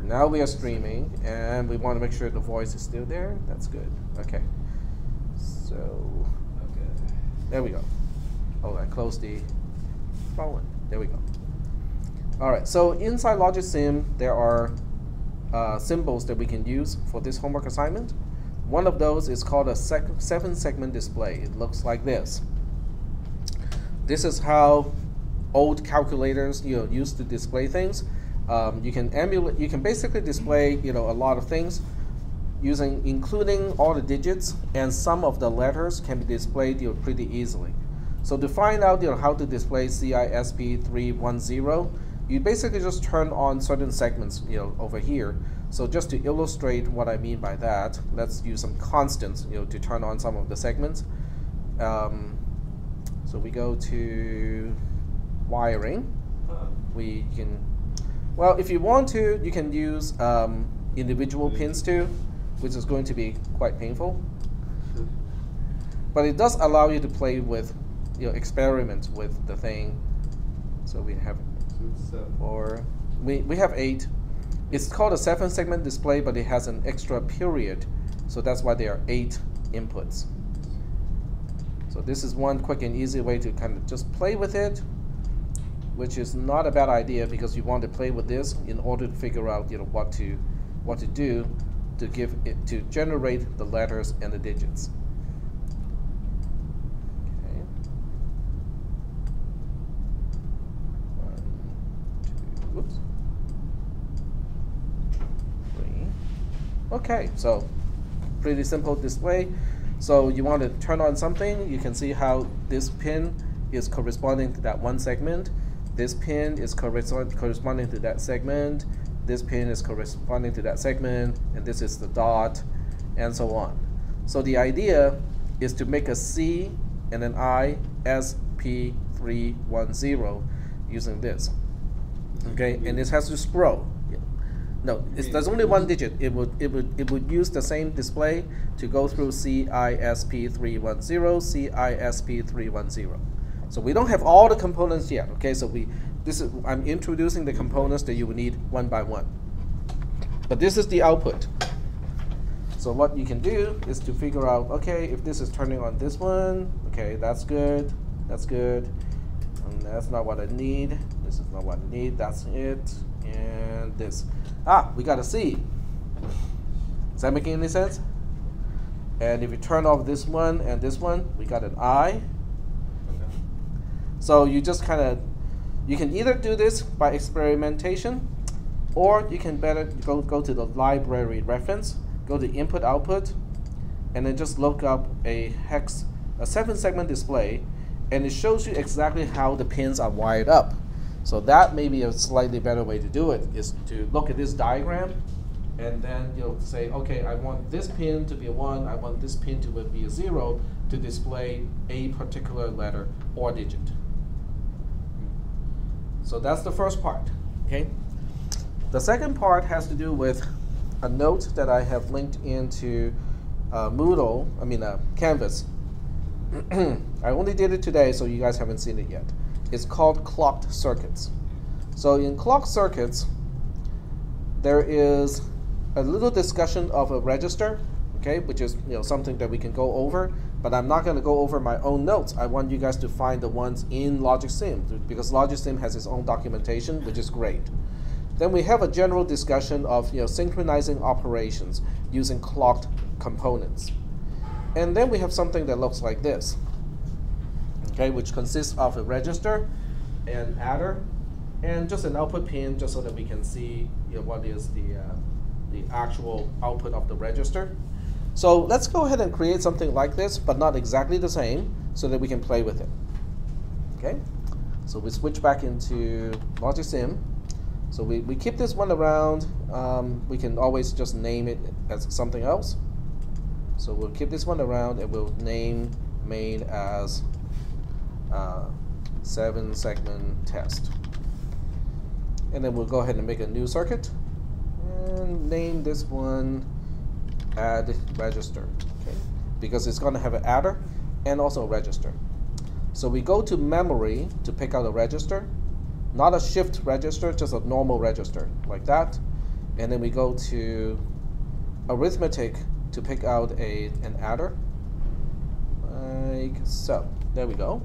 Now we are streaming, and we want to make sure the voice is still there. That's good. Okay. So, okay. There we go. Oh, I closed the phone. There we go. All right. So inside Logic Sim, there are symbols that we can use for this homework assignment. One of those is called a 7-segment display. It looks like this. This is how old calculators used to display things. You can basically display a lot of things including all the digits, and some of the letters can be displayed pretty easily. So to find out how to display cisp310, you basically just turn on certain segments over here. So just to illustrate what I mean by that, let's use some constants to turn on some of the segments. So we go to wiring. We can, well, if you want to, you can use individual pins too, which is going to be quite painful. But it does allow you to play with, experiment with the thing. So we have 4. We have 8. It's called a 7-segment display, but it has an extra period, so that's why there are 8 inputs. So this is one quick and easy way to kind of just play with it, which is not a bad idea because you want to play with this in order to figure out what to do to generate the letters and the digits. Okay. 1, 2, oops. 3. Okay, so pretty simple display. So you want to turn on something, you can see how this pin is corresponding to that one segment. This pin is corresponding to that segment. This pin is corresponding to that segment, and this is the dot, and so on. So the idea is to make a C and an I SP310 using this. Okay, and this has to scroll. No, there's only one digit. It would use the same display to go through CISP310, CISP310. So we don't have all the components yet. Okay, so I'm introducing the components that you will need one by one. But this is the output. So what you can do is to figure out, okay, if this is turning on this one, okay, that's good, that's good. And that's not what I need. This is not what I need. That's it. And this. We got a C. Is that making any sense? And if you turn off this one and this one, we got an I. Okay. So you just you can either do this by experimentation, or you can better go to the library reference, go to input output, and then just look up a 7-segment display, and it shows you exactly how the pins are wired up. So that may be a slightly better way to do it, is to look at this diagram and then say, okay, I want this pin to be a 1, I want this pin to be a 0 to display a particular letter or digit. So that's the first part. Okay. The second part has to do with a note that I have linked into Canvas. I only did it today, so you guys haven't seen it yet. It's called clocked circuits. So in clocked circuits, there is a little discussion of a register, okay, which is something that we can go over, but I'm not going to go over my own notes. I want you guys to find the ones in Logic Sim, because Logic Sim has its own documentation, which is great. Then we have a general discussion of synchronizing operations using clocked components. And then we have something that looks like this. Okay, which consists of a register, an adder, and just an output pin, just so that we can see what is the actual output of the register. So let's go ahead and create something like this, but not exactly the same, so that we can play with it. Okay, so we switch back into Logic Sim. So we keep this one around. We can always just name it as something else. So we'll keep this one around, and we'll name main as 7-segment test. And then we'll go ahead and make a new circuit and name this one add register, okay? Because it's going to have an adder and also a register. So we go to memory to pick out a register, not a shift register, just a normal register like that. and then we go to Arithmetic to pick out an adder, like so. There we go.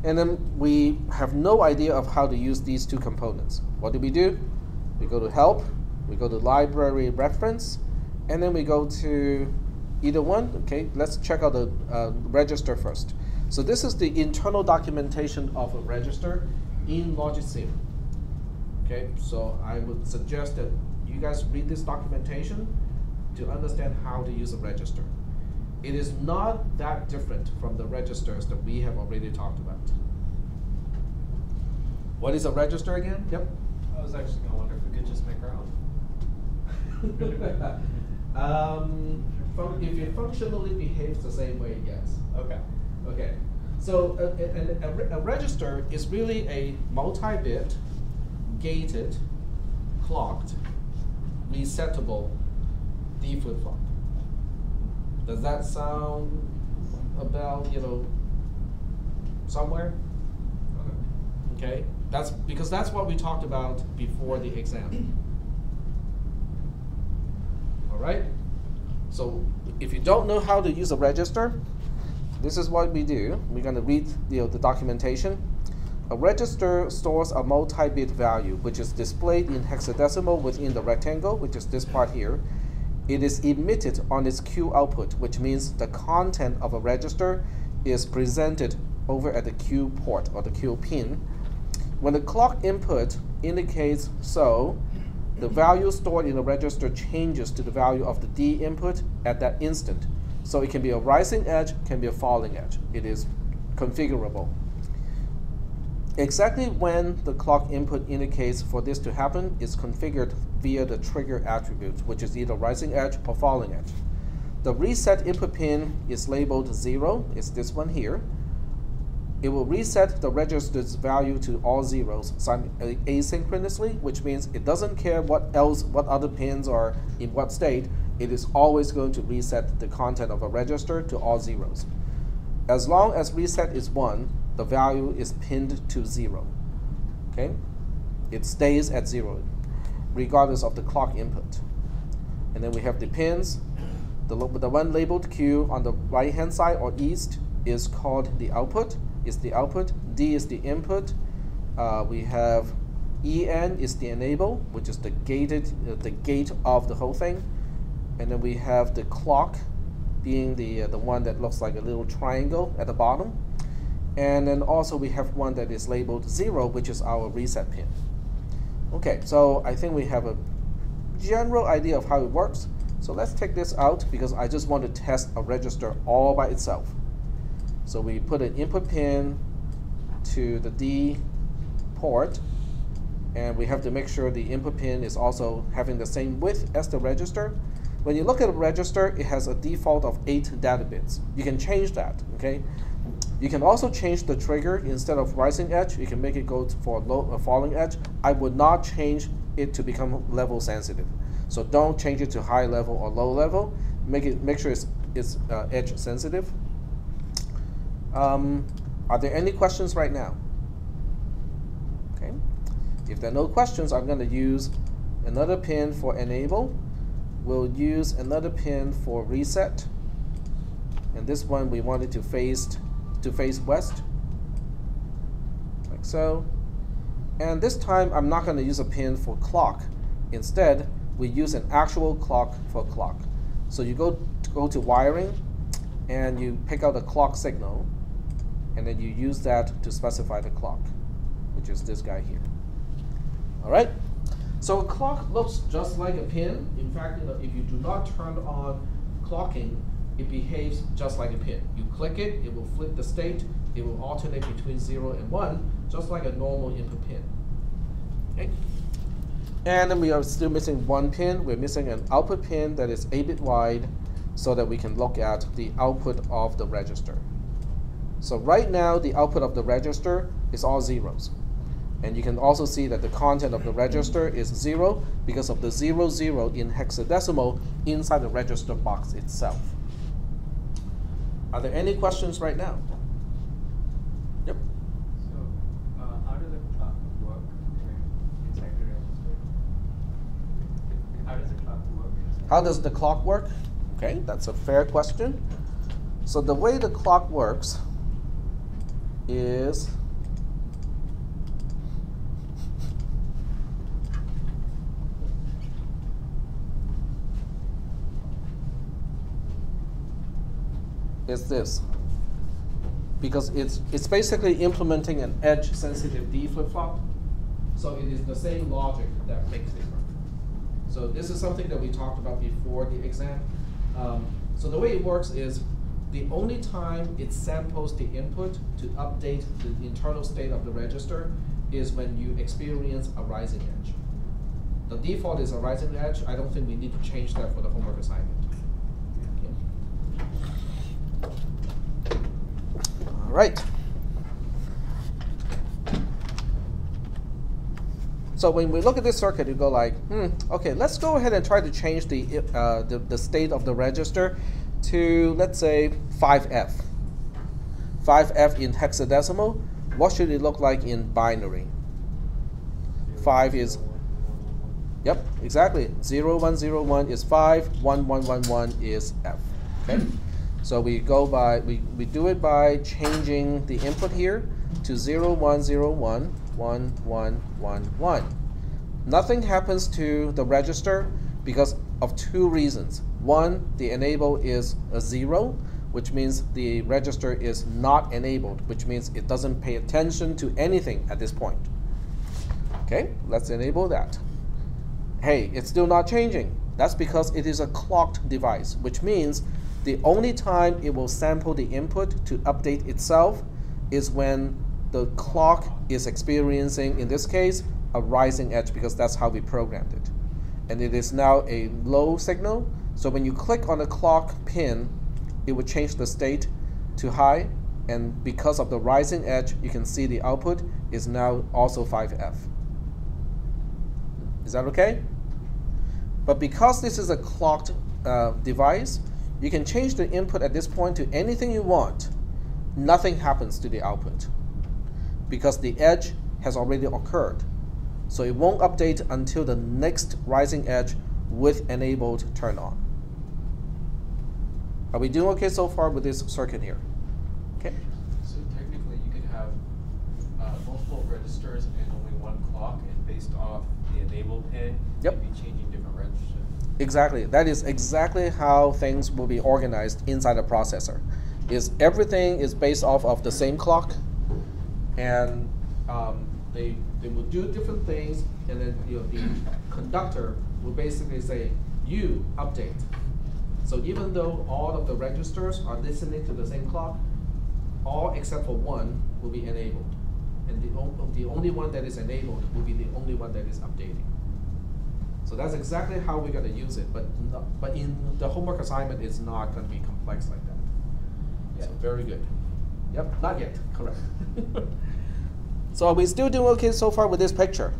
And then we have no idea of how to use these two components. What do? We go to Help, we go to Library Reference, and then we go to either one. Okay, let's check out the register first. So this is the internal documentation of a register in Logic. Okay, so I would suggest that you guys read this documentation to understand how to use a register. It is not that different from the registers that we have already talked about. What is a register again? Yep. I was actually going to wonder if we could just make our own. If it functionally behaves the same way, yes. Okay. Okay. So a register is really a multi-bit, gated, clocked, resettable D flip-flop. Does that sound about, somewhere? Okay. That's because that's what we talked about before the exam. All right? So if you don't know how to use a register, this is what we do. We're going to read the documentation. A register stores a multi-bit value, which is displayed in hexadecimal within the rectangle, which is this part here. It is emitted on its Q output, which means the content of a register is presented over at the Q port or the Q pin. When the clock input indicates so, the value stored in the register changes to the value of the D input at that instant. So it can be a rising edge, can be a falling edge. It is configurable. Exactly when the clock input indicates for this to happen is configured via the trigger attribute, which is either rising edge or falling edge. The reset input pin is labeled 0, it's this one here. It will reset the register's value to all zeros asynchronously, which means it doesn't care what other pins are in what state. It is always going to reset the content of a register to all zeros. As long as reset is 1, the value is pinned to 0. Okay? It stays at 0, regardless of the clock input. And then we have the pins. The one labeled Q on the right-hand side or east is called the output. Is the output. D is the input. We have EN is the enable, which is the gate of the whole thing. And then we have the clock being the one that looks like a little triangle at the bottom. And then also we have one that is labeled 0, which is our reset pin. Okay, so I think we have a general idea of how it works. So let's take this out because I just want to test a register all by itself. So we put an input pin to the D port, and we have to make sure the input pin is also having the same width as the register. When you look at a register, it has a default of 8 data bits. You can change that, okay? You can also change the trigger. Instead of rising edge, you can make it go for a falling edge. I would not change it to become level sensitive. So don't change it to high level or low level. Make sure it's edge sensitive. Are there any questions right now? Okay. If there are no questions, I'm going to use another pin for enable. We'll use another pin for reset. And this one we want it to face west, like so. And this time I'm not going to use a pin for clock. Instead, we use an actual clock for clock. So you go to wiring, and you pick out a clock signal, and then you use that to specify the clock, which is this guy here. All right. So a clock looks just like a pin. In fact, if you do not turn on clocking, it behaves just like a pin. You click it, it will flip the state, it will alternate between 0 and 1, just like a normal input pin. Okay. And then we are still missing one pin. We're missing an output pin that is 8-bit wide so that we can look at the output of the register. So right now, the output of the register is all zeros. And you can also see that the content of the register is 0 because of the 0, 0 in hexadecimal inside the register box itself. Are there any questions right now? Yep. So how does the clock work inside the register? How does the clock work? Okay, that's a fair question. So the way the clock works is this, because it's basically implementing an edge sensitive D flip-flop. So it is the same logic that makes it work. So this is something that we talked about before the exam. So the way it works is the only time it samples the input to update the internal state of the register is when you experience a rising edge. The default is a rising edge. I don't think we need to change that for the homework assignment. All right. So when we look at this circuit, you go like, okay, let's go ahead and try to change the state of the register to, let's say, 5F. 5F in hexadecimal. What should it look like in binary? 5 is, yep, exactly. 0, 1, 0, 1 is 5, 1, 1, 1, 1 is F. Okay? So we go by, we do it by changing the input here to 0, 1, 0, 1, 1, 1, 1, 1. Nothing happens to the register because of two reasons. One, the enable is a 0, which means the register is not enabled, which means it doesn't pay attention to anything at this point. Okay, let's enable that. Hey, it's still not changing. That's because it is a clocked device, which means the only time it will sample the input to update itself is when the clock is experiencing, in this case, a rising edge, because that's how we programmed it. And it is now a low signal, so when you click on the clock pin, it will change the state to high, and because of the rising edge, you can see the output is now also 5F. Is that okay? But because this is a clocked device, you can change the input at this point to anything you want. Nothing happens to the output because the edge has already occurred. So it won't update until the next rising edge with enabled turn on. Are we doing okay so far with this circuit here? Okay. So technically you could have multiple registers and only one clock, and based off the enable pin, yep, you'd be changing different registers. Exactly. That is exactly how things will be organized inside a processor. Everything is based off of the same clock, and they will do different things, and then the conductor will basically say, you update. So even though all of the registers are listening to the same clock, all except for one will be enabled. And the only one that is enabled will be the only one that is updating. So that's exactly how we're going to use it, but in the homework assignment, it's not going to be complex like that. Yeah. So very good. Yep, not yet, correct. So are we still doing okay so far with this picture?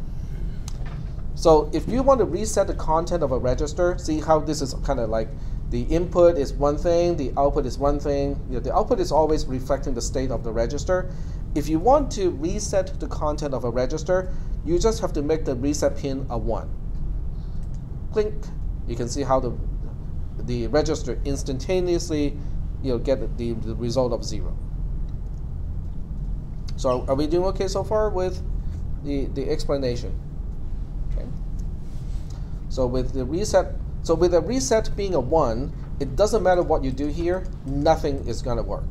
So if you want to reset the content of a register, see how this is kind of like the input is one thing, the output is one thing. The output is always reflecting the state of the register. If you want to reset the content of a register, you just have to make the reset pin a 1. Clink. You can see how the register instantaneously get the result of 0. So are we doing okay so far with the explanation? Okay. So with the reset, with a reset being a 1, it doesn't matter what you do here, nothing is going to work.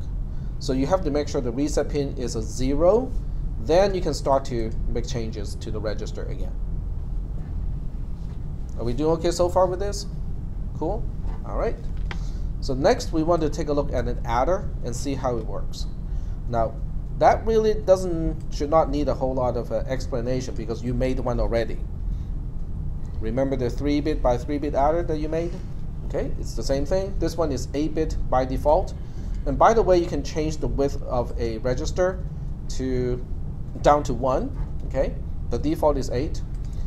So you have to make sure the reset pin is a 0, then you can start to make changes to the register again. Are we doing okay so far with this? Cool? All right. So next we want to take a look at an adder and see how it works. Now, that really should not need a whole lot of explanation because you made one already. Remember the 3-bit by 3-bit adder that you made? Okay, it's the same thing. This one is 8-bit by default. And by the way, you can change the width of a register down to 1. Okay, the default is 8.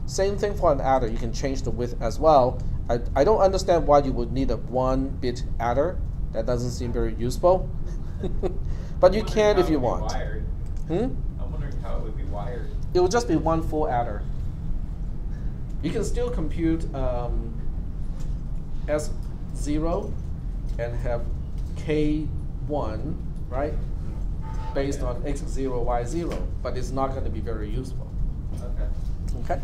Same thing for an adder. You can change the width as well. I don't understand why you would need a 1-bit adder. That doesn't seem very useful. But you can if you want. I'm wondering how it would be wired. It will just be one full adder. You can still compute S0 and have K1, right? Based on X0, Y0, but it's not going to be very useful. Okay.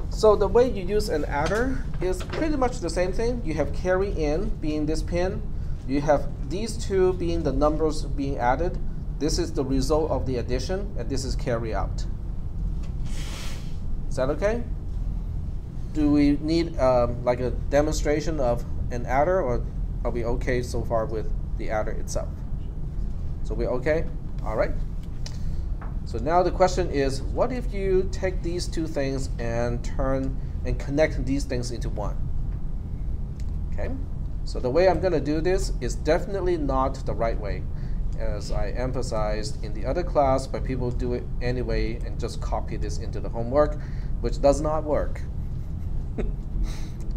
So the way you use an adder is pretty much the same thing. You have carry in being this pin. You have these two being the numbers being added. This is the result of the addition, and this is carry out. Is that okay? Do we need like a demonstration of an adder, or are we okay so far with the adder itself? So we're okay? All right. So now the question is, what if you take these two things and turn and connect these things into one? Okay. So the way I'm going to do this is definitely not the right way, as I emphasized in the other class, but people do it anyway and just copy this into the homework, which does not work.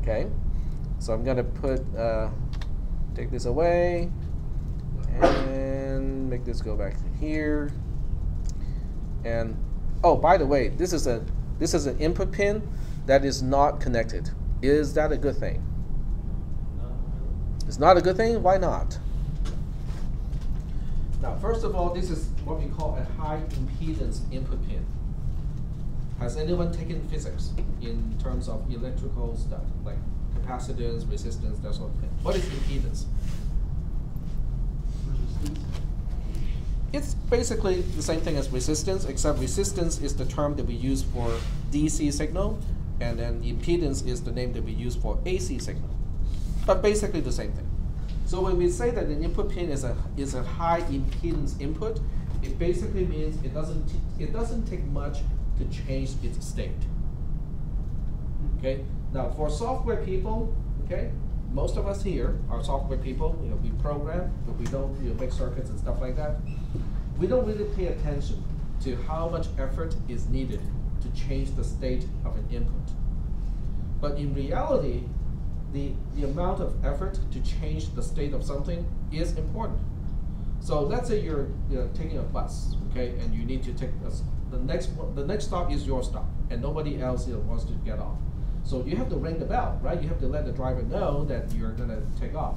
Okay. So I'm going to put, take this away and make this go back to here. And oh, by the way, this is an input pin that is not connected. Is that a good thing? It's not a good thing? Why not? Now, first of all, this is what we call a high impedance input pin. Has anyone taken physics in terms of electrical stuff, like capacitance, resistance, that sort of thing? What is impedance? It's basically the same thing as resistance, except resistance is the term that we use for DC signal, and then impedance is the name that we use for AC signal. But basically the same thing. So when we say that an input pin is a high impedance input, it basically means it doesn't take much to change its state. Okay. Now for software people, okay, most of us here are software people. You know, we program, but we don't make circuits and stuff like that. We don't really pay attention to how much effort is needed to change the state of an input. But in reality, the amount of effort to change the state of something is important. So let's say you're taking a bus, okay, and you need to take the next stop is your stop, and nobody else wants to get off. So you have to ring the bell, right? You have to let the driver know that you're going to take off.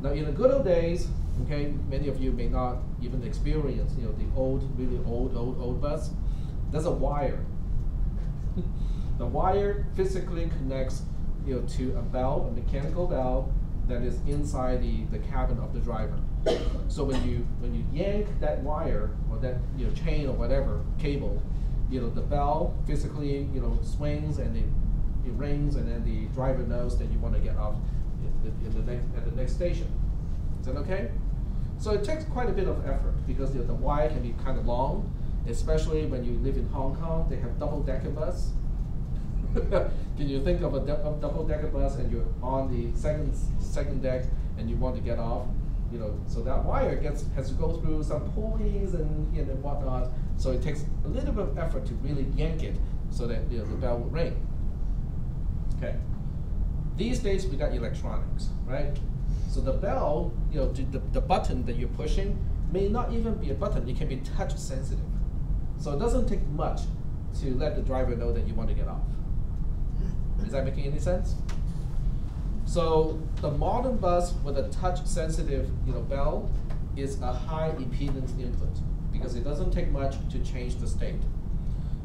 Now, in the good old days, okay, many of you may not even experience, the old, really old bus. There's a wire. The wire physically connects, to a bell, a mechanical bell that is inside the cabin of the driver. So when you yank that wire or that chain or whatever cable, the bell physically swings and it rings, and then the driver knows that you want to get off at the next station. Is that okay? So it takes quite a bit of effort because the wire can be kind of long, especially when you live in Hong Kong. They have double-decker bus. Can you think of a double-decker bus and you're on the second deck and you want to get off? So that wire has to go through some pulleys and whatnot. So it takes a little bit of effort to really yank it so that the bell will ring. Okay. These days we got electronics, right? So the bell, the button that you're pushing may not even be a button. It can be touch sensitive. So it doesn't take much to let the driver know that you want to get off. Is that making any sense? So the modern bus with a touch sensitive bell is a high impedance input because it doesn't take much to change the state.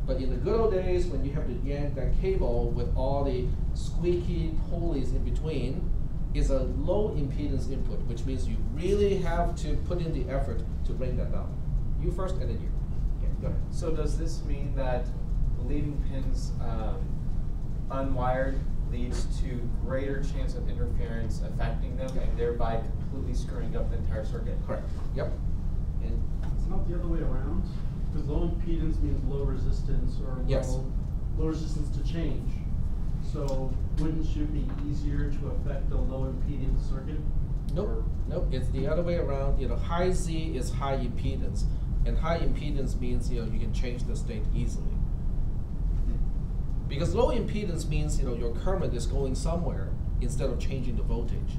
But in the good old days, when you have to yank that cable with all the squeaky pulleys in between, is a low impedance input, which means you really have to put in the effort to ring that bell. You first and then you. Okay, go ahead. So does this mean that leaving pins unwired leads to greater chance of interference affecting them and thereby completely screwing up the entire circuit? Correct. Yep. And it's not the other way around, because low impedance means low resistance or low resistance to change. So wouldn't it be easier to affect a low impedance circuit? Nope. Nope. It's the other way around. High Z is high impedance, and high impedance means you can change the state easily. Because low impedance means your current is going somewhere instead of changing the voltage.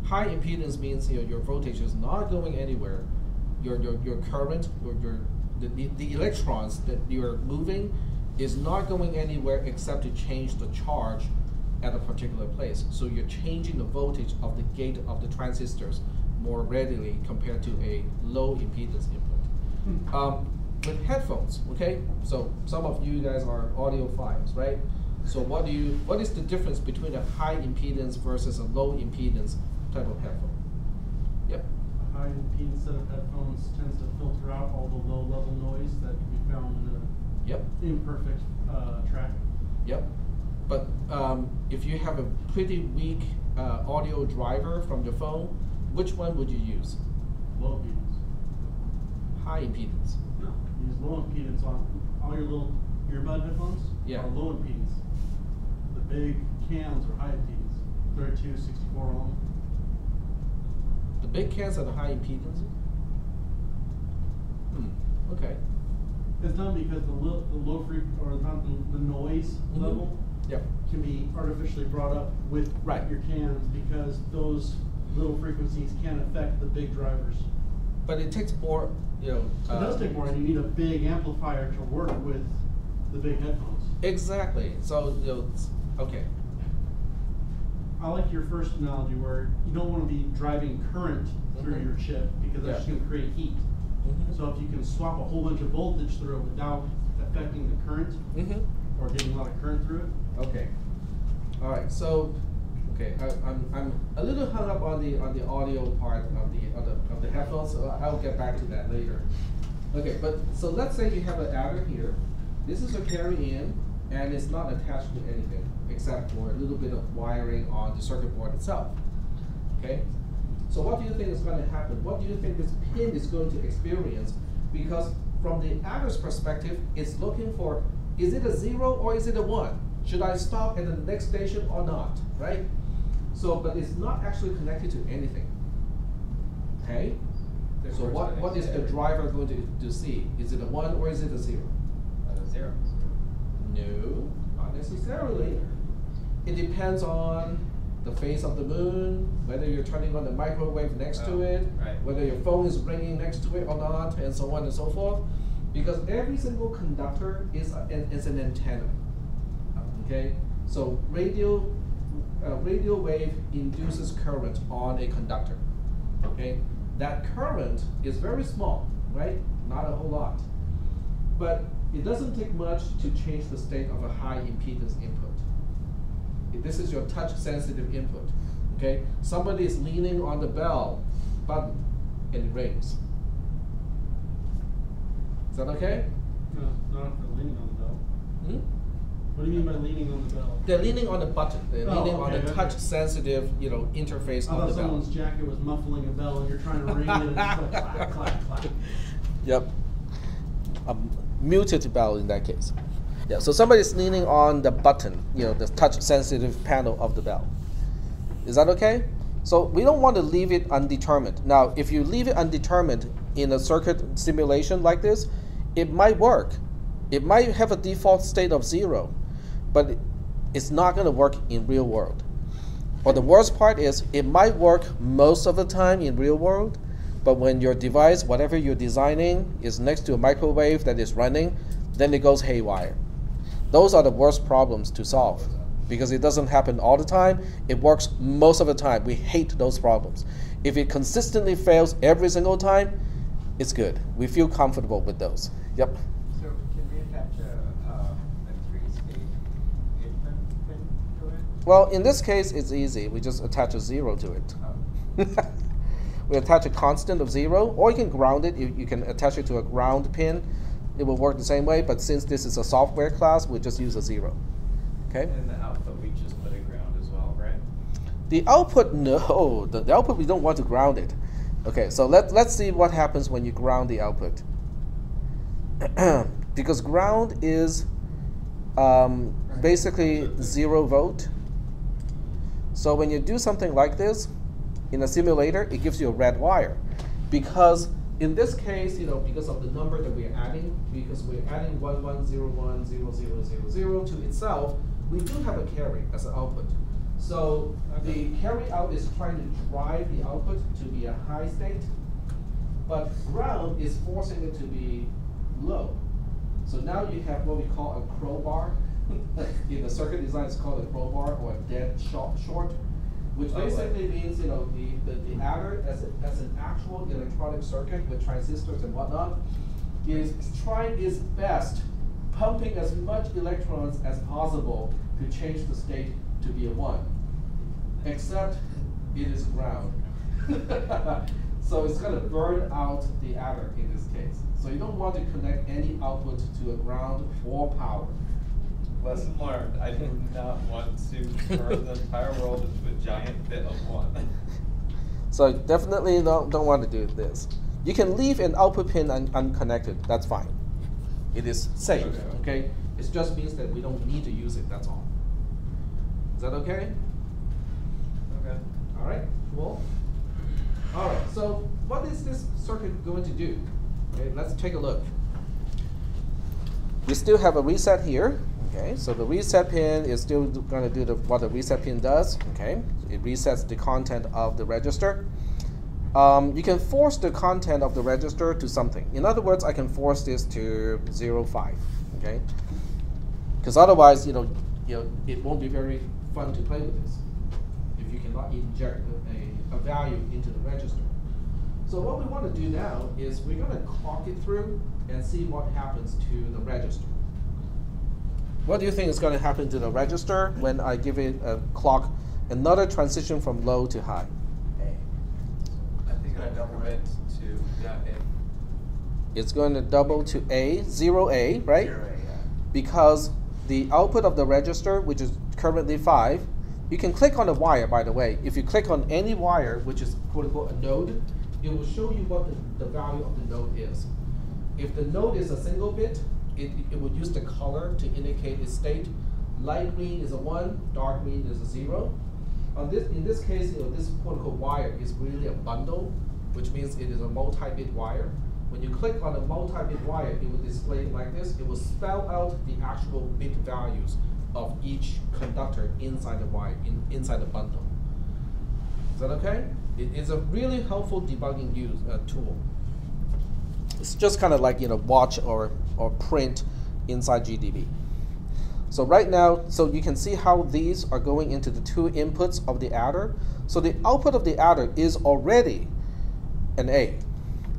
High impedance means your voltage is not going anywhere. Your current or the electrons that you're moving is not going anywhere except to change the charge at a particular place. So you're changing the voltage of the gate of the transistors more readily compared to a low impedance input. With headphones, okay? So some of you guys are audiophiles, right? So what is the difference between a high impedance versus a low impedance type of headphone? Yep. A high impedance set of headphones tends to filter out all the low level noise that can be found in a imperfect track. Yep. But if you have a pretty weak audio driver from your phone, which one would you use? Low impedance. High impedance. No, use low impedance on all your little earbud headphones. Yeah. Are low impedance. The big cans are high impedance. 32, 64 ohm. The big cans are the high impedance? Okay. It's done because the low frequency, or not the noise level can be artificially brought up with your cans because those little frequencies can affect the big drivers. But it takes more, it does take more, and you need a big amplifier to work with the big headphones. Exactly. So, okay. I like your first analogy where you don't want to be driving current through your chip because that's just going to create heat. So if you can swap a whole bunch of voltage through it without affecting the current or getting a lot of current through it. Okay. All right. So, okay, I'm a little hung up on the audio part of the headphones. So I'll get back to that later. Okay, but so let's say you have an adder here. This is a carry in, and it's not attached to anything except for a little bit of wiring on the circuit board itself. Okay. So what do you think is going to happen? What do you think this pin is going to experience? Because from the adder's perspective, it's looking for, is it a 0 or is it a 1? Should I stop at the next station or not, right? So, but it's not actually connected to anything, okay? So what is the driver going to see? Is it a 1 or is it a 0? 0. No, not necessarily. It depends on the phase of the moon, whether you're turning on the microwave next to it, whether your phone is ringing next to it or not, and so on and so forth. Because every single conductor is an antenna. Okay, so radio wave induces current on a conductor. Okay, that current is very small, right? Not a whole lot, but it doesn't take much to change the state of a high impedance input. This is your touch sensitive input. Okay, somebody is leaning on the bell button and it rings. Is that okay? No, not if they're leaning on the bell. What do you mean by leaning on the bell? They're leaning on the button. They're leaning on the touch sensitive, interface on the bell. I thought someone's jacket was muffling a bell and you're trying to ring it and it's like clack, clack, clack. Yep. A muted bell in that case. Yeah, so somebody's leaning on the button, the touch sensitive panel of the bell. Is that okay? So we don't want to leave it undetermined. Now, if you leave it undetermined in a circuit simulation like this, it might work. It might have a default state of 0, but it's not going to work in real world. Or the worst part is it might work most of the time in real world, but when your device, whatever you're designing, is next to a microwave that is running, then it goes haywire. Those are the worst problems to solve because it doesn't happen all the time. It works most of the time. We hate those problems. If it consistently fails every single time, it's good. We feel comfortable with those. Yep. So can we attach a 3-stage input pin to it? Well, in this case, it's easy. We just attach a 0 to it. Oh. We attach a constant of 0, or you can ground it. You can attach it to a ground pin. It will work the same way, but since this is a software class, we'll just use a 0. Okay? And the output, we just put it ground as well, right? The output, no. The output, we don't want to ground it. Okay, so let's see what happens when you ground the output. Because ground is basically 0 volt. So when you do something like this in a simulator, it gives you a red wire. Because in this case, because of the number that we're adding, because we're adding 11010000 to itself, we do have a carry as an output. So the carry out is trying to drive the output to be a high state, but ground is forcing it to be low. So now you have what we call a crowbar In the circuit design, it's called a crowbar or a dead short, which basically means the adder as an actual electronic circuit with transistors and whatnot is trying its best, pumping as much electrons as possible to change the state to be a 1, except it is ground. So it's going to burn out the adder in this case. So you don't want to connect any output to a ground or power. Lesson learned. I do not want to turn the entire world into a giant bit of 1. So definitely don't want to do this. You can leave an output pin unconnected. That's fine. It is safe. Okay. It just means that we don't need to use it. That's all. Is that okay? Okay. All right. Cool. All right. So what is this circuit going to do? Okay. Let's take a look. We still have a reset here. Okay, so the reset pin is still going to do what the reset pin does. Okay, it resets the content of the register. You can force the content of the register to something. In other words, I can force this to 0, 5. Okay, because otherwise, it won't be very fun to play with this if you cannot inject a value into the register. So what we want to do now is we're going to clock it through and see what happens to the register. What do you think is going to happen to the register when I give it a clock, another transition from low to high? I think I double it to A. It's going to double to A, 0A, right? 0A, yeah. Because the output of the register, which is currently 5, you can click on the wire, by the way. If you click on any wire, which is quote unquote a node, it will show you what the value of the node is. If the node is a single bit, it would use the color to indicate its state. Light green is a 1, dark green is a 0. In this case, this quote-unquote wire is really a bundle, which means it is a multi-bit wire. When you click on a multi-bit wire, it will display like this. It will spell out the actual bit values of each conductor inside the wire, inside the bundle. Is that okay? It is a really helpful debugging tool. It's just kind of like watch or print inside GDB. So right now, so you can see how these are going into the 2 inputs of the adder. So the output of the adder is already an A.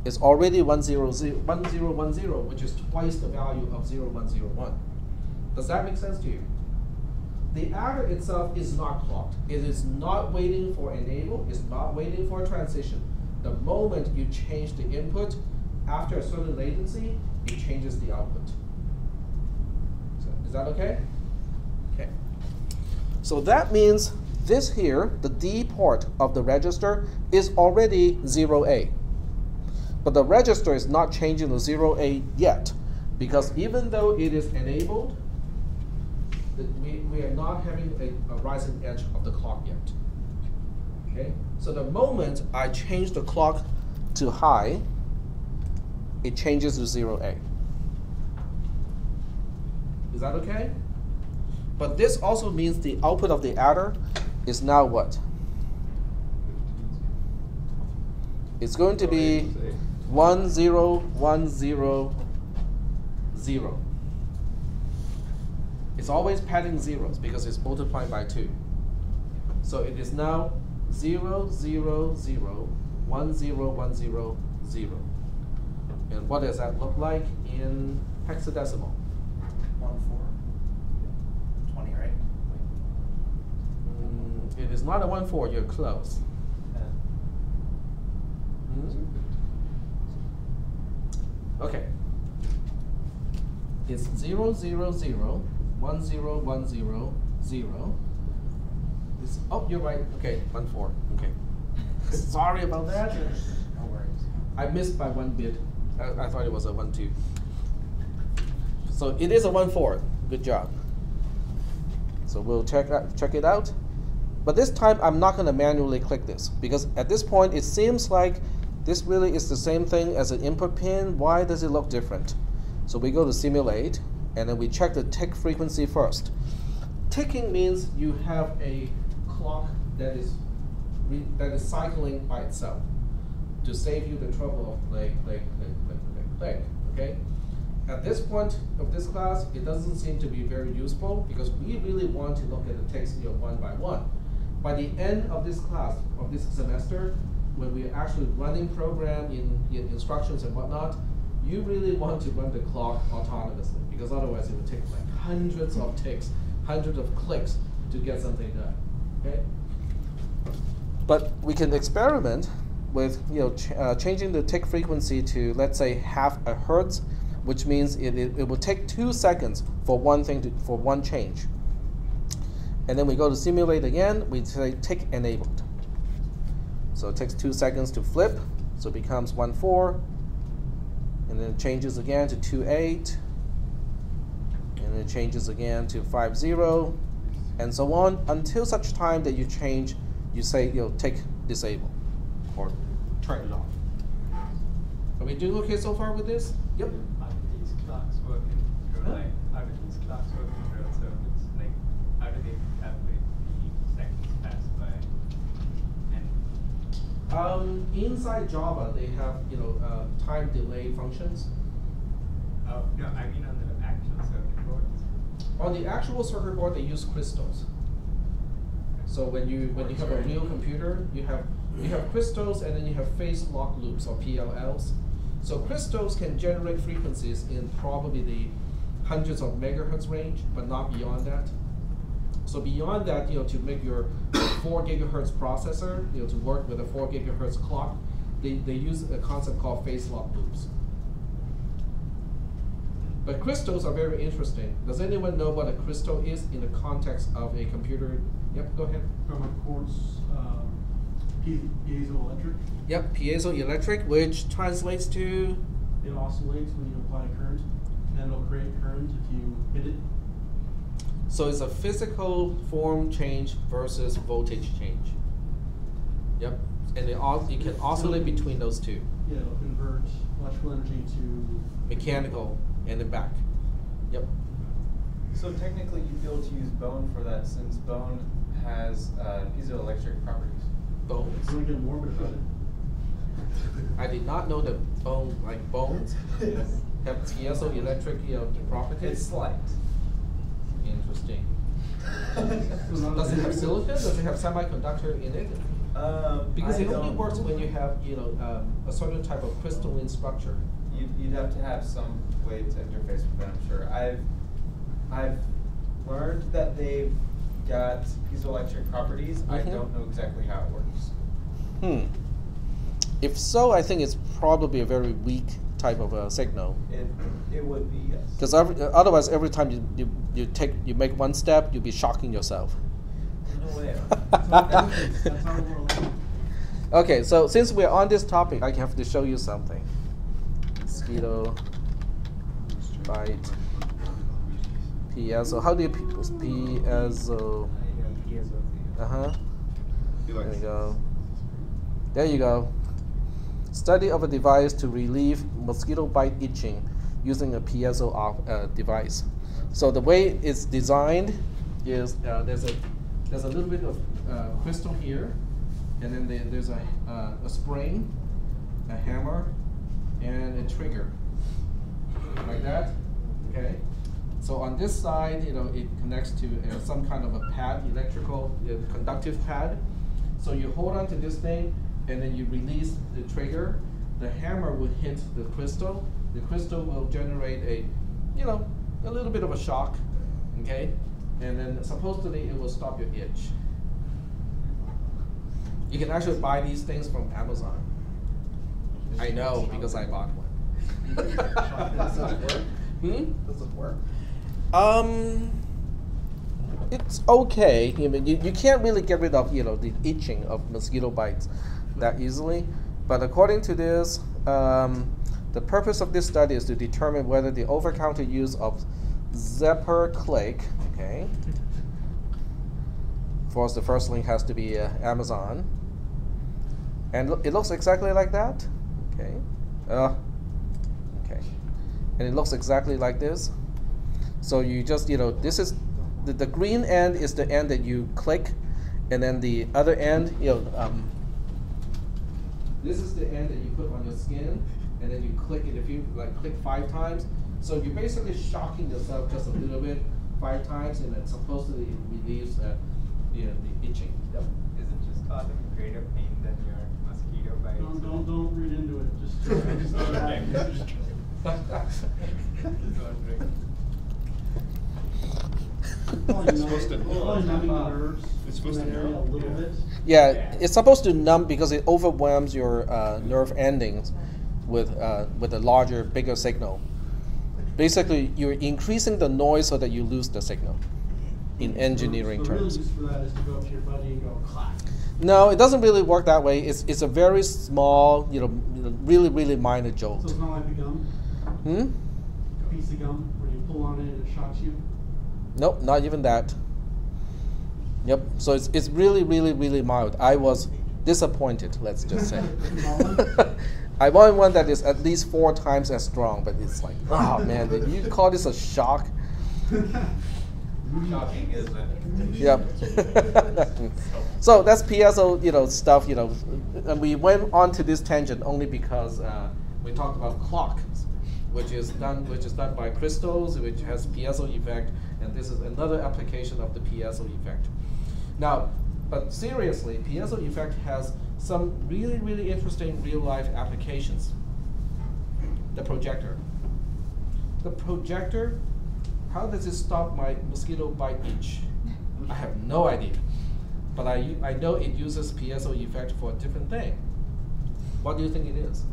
It's already 1010, which is twice the value of 0101. Does that make sense to you? The adder itself is not clocked. It is not waiting for enable. It's not waiting for a transition. The moment you change the input, after a certain latency, it changes the output. So, is that okay? Okay. So that means this here, the D port of the register, is already 0A. But the register is not changing to 0A yet, because even though it is enabled, we are not having a rising edge of the clock yet. Okay? So the moment I change the clock to high, it changes to 0A. Is that okay? But this also means the output of the adder is now what? It's going to be 10100. It's always padding zeros because it's multiplied by 2. So it is now 000101010. And what does that look like in hexadecimal? 20, right? It is not a 14, you're close. Okay. It's 0001010. It's, oh, you're right. Okay, 14. Okay. Sorry about that. No worries. I missed by 1 bit. I thought it was a 12. So it is a 14. Good job. So we'll check it out. But this time I'm not going to manually click this because at this point it seems like this really is the same thing as an input pin. Why does it look different? So we go to simulate and then we check the tick frequency first. Ticking means you have a clock that is cycling by itself to save you the trouble of click. Okay. at this point of this class, it doesn't seem to be very useful because we really want to look at the ticks one by one. By the end of this class, of this semester, when we're actually running program in instructions and whatnot, you really want to run the clock autonomously because otherwise it would take like hundreds of ticks, hundreds of clicks to get something done. Okay? But we can experiment with changing the tick frequency to, let's say, 0.5 hertz, which means it will take 2 seconds for one change. And then we go to simulate again, we say tick enabled. So it takes 2 seconds to flip, so it becomes 1.4, and then it changes again to 2.8, and then it changes again to 5.0, and so on until such time that you change, you say tick disable or turn it off. Are we doing okay so far with this? Yep. How do these clocks work in real life? How do these clocks work in real circuits? Like, how do they calculate the seconds passed by? And inside Java, they have time delay functions. no, I mean on the actual circuit boards. On the actual circuit board, they use crystals. So when you have a real computer, you have crystals, and then you have phase lock loops or PLLs. So crystals can generate frequencies in probably the hundreds of megahertz range, but not beyond that. So beyond that, to make your 4 gigahertz processor, to work with a 4 gigahertz clock, they use a concept called phase lock loops. But crystals are very interesting. Does anyone know what a crystal is in the context of a computer? Yep, go ahead. From a quartz piezoelectric. Yep, piezoelectric, which translates to? It oscillates when you apply current, and it'll create current if you hit it. So it's a physical form change versus voltage change. Yep, and it can oscillate between those two. Yeah, it'll convert electrical energy to Mechanical and then back. Yep. So technically you'd be able to use bone for that since bone has piezoelectric properties. Bones. You want to get morbid about it? I did not know that bones have piezoelectric properties. It's slight. Interesting. Does it have silicon? Does it have semiconductor in it? Because it only works when you have a certain type of crystalline structure. You'd have to have some way to interface with them, I'm sure. I've learned that they've got piezoelectric properties. I don't know exactly how it works. If so, I think it's probably a very weak type of a signal. It would be, yes. Because otherwise, every time you make one step, you'll be shocking yourself. No way. That's how we're living. Okay, so since we're on this topic, I have to show you something. Mosquito bite piezo. How do you piezo? There you go. There you go. Study of a device to relieve mosquito bite itching using a piezo device. So the way it's designed is there's a little bit of crystal here, and then there's a spring, a hammer, and a trigger, like that. Okay. So on this side, it connects to some kind of a pad, electrical conductive pad. So you hold on to this thing, and then you release the trigger. The hammer will hit the crystal. The crystal will generate a little bit of a shock, okay? And then supposedly it will stop your itch. You can actually buy these things from Amazon. I know, because I bought one. Does it work? Does it work? It's okay. You can't really get rid of the itching of mosquito bites that easily. But according to this, the purpose of this study is to determine whether the over-counter use of Zapper click, okay. Of course, the first link has to be Amazon, and it looks exactly like that, okay. Okay, and it looks exactly like this. So you just this is the green end is the end that you click, and then the other end this is the end that you put on your skin, and then you click it. If you click 5 times, So you're basically shocking yourself just a little bit 5 times, and then supposedly it relieves the itching. Yep. Is it just causing greater pain than your mosquito bites? Don't read into it. Just Okay. Just wondering. It's supposed to- numbing the nerves. It's supposed in to that area numb? a little bit. Yeah, it's supposed to numb because it overwhelms your nerve endings with a larger, bigger signal. Basically, you're increasing the noise so that you lose the signal. In engineering The real terms. use for that is to go up to your buddy and go clack. No, it doesn't really work that way. It's a very small, really, really minor So jolt. it's not like the gum, Hmm? a piece of gum where you pull on it and it shocks you. Nope, not even that. Yep. So it's really, really, really mild. I was disappointed. Let's just say. I want one that is at least 4 times as strong, but it's like, oh man, did you call this a shock? Shocking, isn't it? Yep. So that's PSO, stuff, and we went on to this tangent only because we talked about clock, which is done by crystals, which has piezo effect, and this is another application of the piezo effect. Now, but seriously, piezo effect has some really, really interesting real-life applications. The projector. The projector, how does it stop my mosquito bite itch? I have no idea. But I know it uses piezo effect for a different thing. What do you think it is?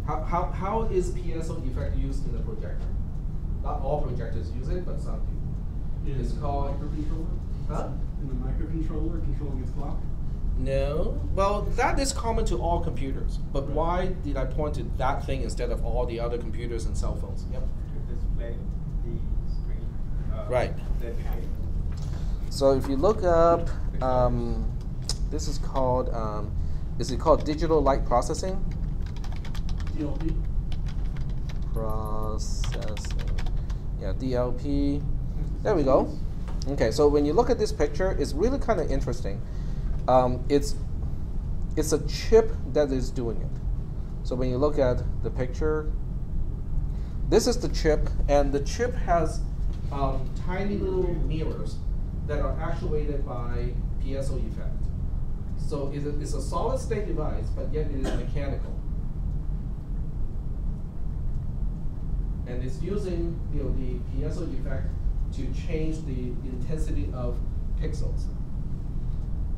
How is piezo effect used in the projector? Not all projectors use it, but some do. It's called microcontroller. Huh? In the microcontroller controlling its clock. No. Well, that is common to all computers. But why did I point to that thing instead of all the other computers and cell phones? Yep. To display the screen. Right. The indicator. So if you look up, this is called, is it called digital light processing? DLP. Processing. Yeah, DLP. There we go. Okay, so when you look at this picture, it's really kind of interesting. It's a chip that is doing it. So when you look at the picture, this is the chip, and the chip has tiny little mirrors that are actuated by piezo effect. So it's a solid state device, but yet it is mechanical. And it's using the piezo effect to change the intensity of pixels.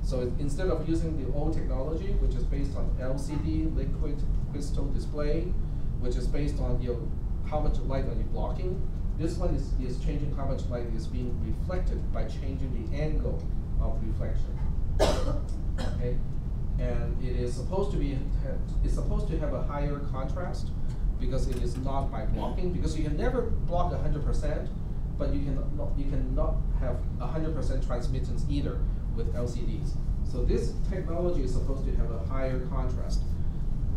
So instead of using the old technology, which is based on LCD, liquid crystal display, which is based on how much light are you blocking, this one is changing how much light is being reflected by changing the angle of reflection. Okay, and it is supposed to have a higher contrast because it is not by blocking, because you can never block 100%, but you cannot have 100% transmittance either with LCDs. So this technology is supposed to have a higher contrast.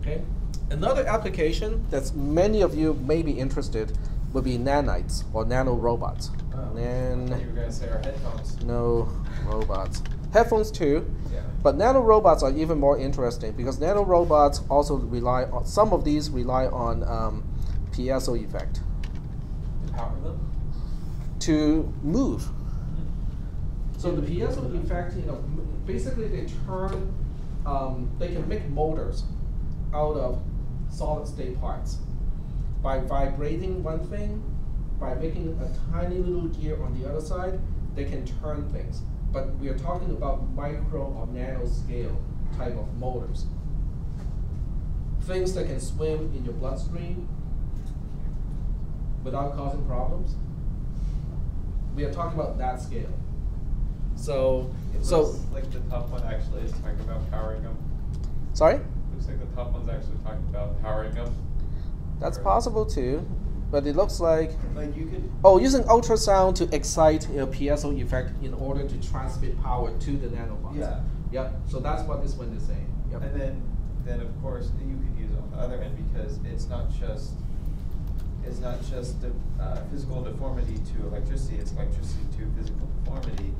Okay. Another application that many of you may be interested would be nanites or nano robots. I thought you were going to say our headphones. No robots. Headphones too. Yeah. But nano robots are even more interesting because nano robots also rely on, some of these rely on piezo effect To power them? to move. So the piezo effect, basically they turn, they can make motors out of solid state parts by vibrating one thing, by making a tiny little gear on the other side. They can turn things. But we are talking about micro or nano scale type of motors. Things that can swim in your bloodstream without causing problems. We are talking about that scale. So Looks like the top one actually is talking about powering them. sorry? Looks like the top one's actually talking about powering them. That's possible too, but it looks like, Like you could. oh, using ultrasound to excite a piezo effect in order to transmit power to the nanobots. Yeah. Yep. So that's what this one is saying. Yep. And then of course you could use it on the other end because it's not just physical deformity to electricity. It's electricity to physical deformity,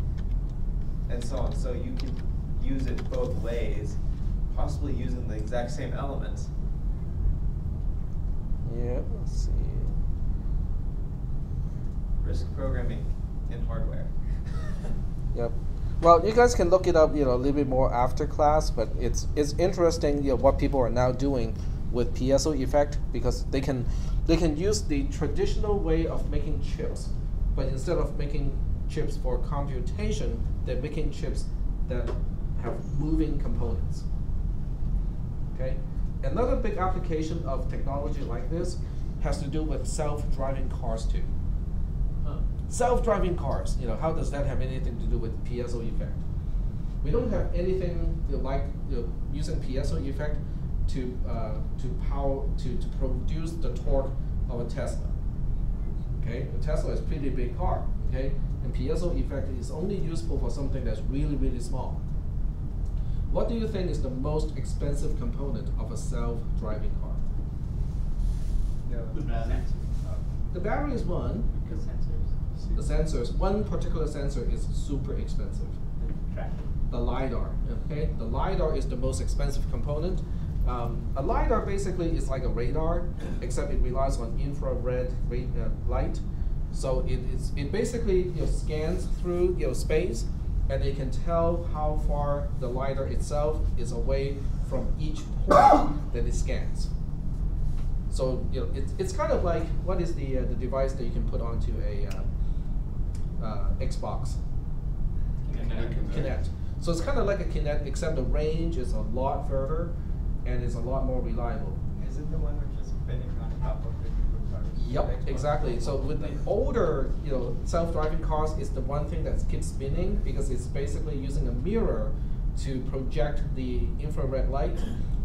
and so on. So you can use it both ways, possibly using the exact same elements. Yeah, let's see. Risk programming in hardware. Yep. Well, you guys can look it up, a little bit more after class, but it's interesting, what people are now doing with piezo effect, because they can use the traditional way of making chips, but instead of making chips for computation, they're making chips that have moving components. Okay. Another big application of technology like this has to do with self-driving cars too. Self-driving cars, how does that have anything to do with piezo effect? We don't have anything like using piezo effect to produce the torque of a Tesla. Okay, a Tesla is a pretty big car. Okay, and piezo effect is only useful for something that's really, really small. What do you think is the most expensive component of a self-driving car? The battery. The battery is one. The sensors. The sensors, one particular sensor is super expensive. The track. The LiDAR, okay? The LiDAR is the most expensive component. A LiDAR basically is like a radar, except it relies on infrared light. So it basically scans through space, and it can tell how far the LiDAR itself is away from each point that it scans. So it's kind of like, what is the device that you can put onto a Xbox? Kinect. So it's kind of like a Kinect, except the range is a lot further and it's a lot more reliable. Is it the one which is spinning on top of the Xbox? Yep, exactly. So with the older, self-driving cars, is the one thing that keeps spinning because it's basically using a mirror to project the infrared light,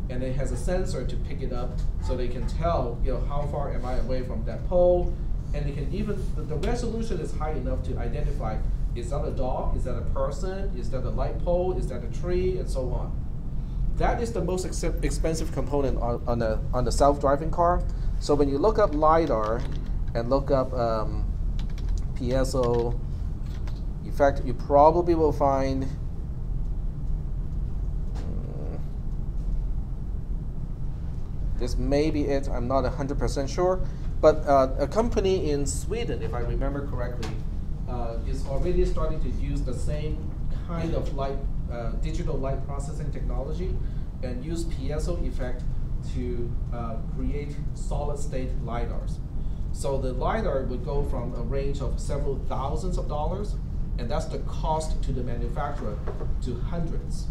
and it has a sensor to pick it up, so they can tell, how far am I away from that pole, and they can even the resolution is high enough to identify, is that a dog, is that a person, is that a light pole, is that a tree, and so on. That is the most expensive component on the self-driving car. So when you look up LiDAR and look up piezo effect, you probably will find this may be it, I'm not 100% sure, but a company in Sweden, if I remember correctly, is already starting to use the same kind of digital light processing technology and use piezo effect to create solid-state LiDARs. So the LiDAR would go from a range of several thousands of dollars, and that's the cost to the manufacturer, to hundreds.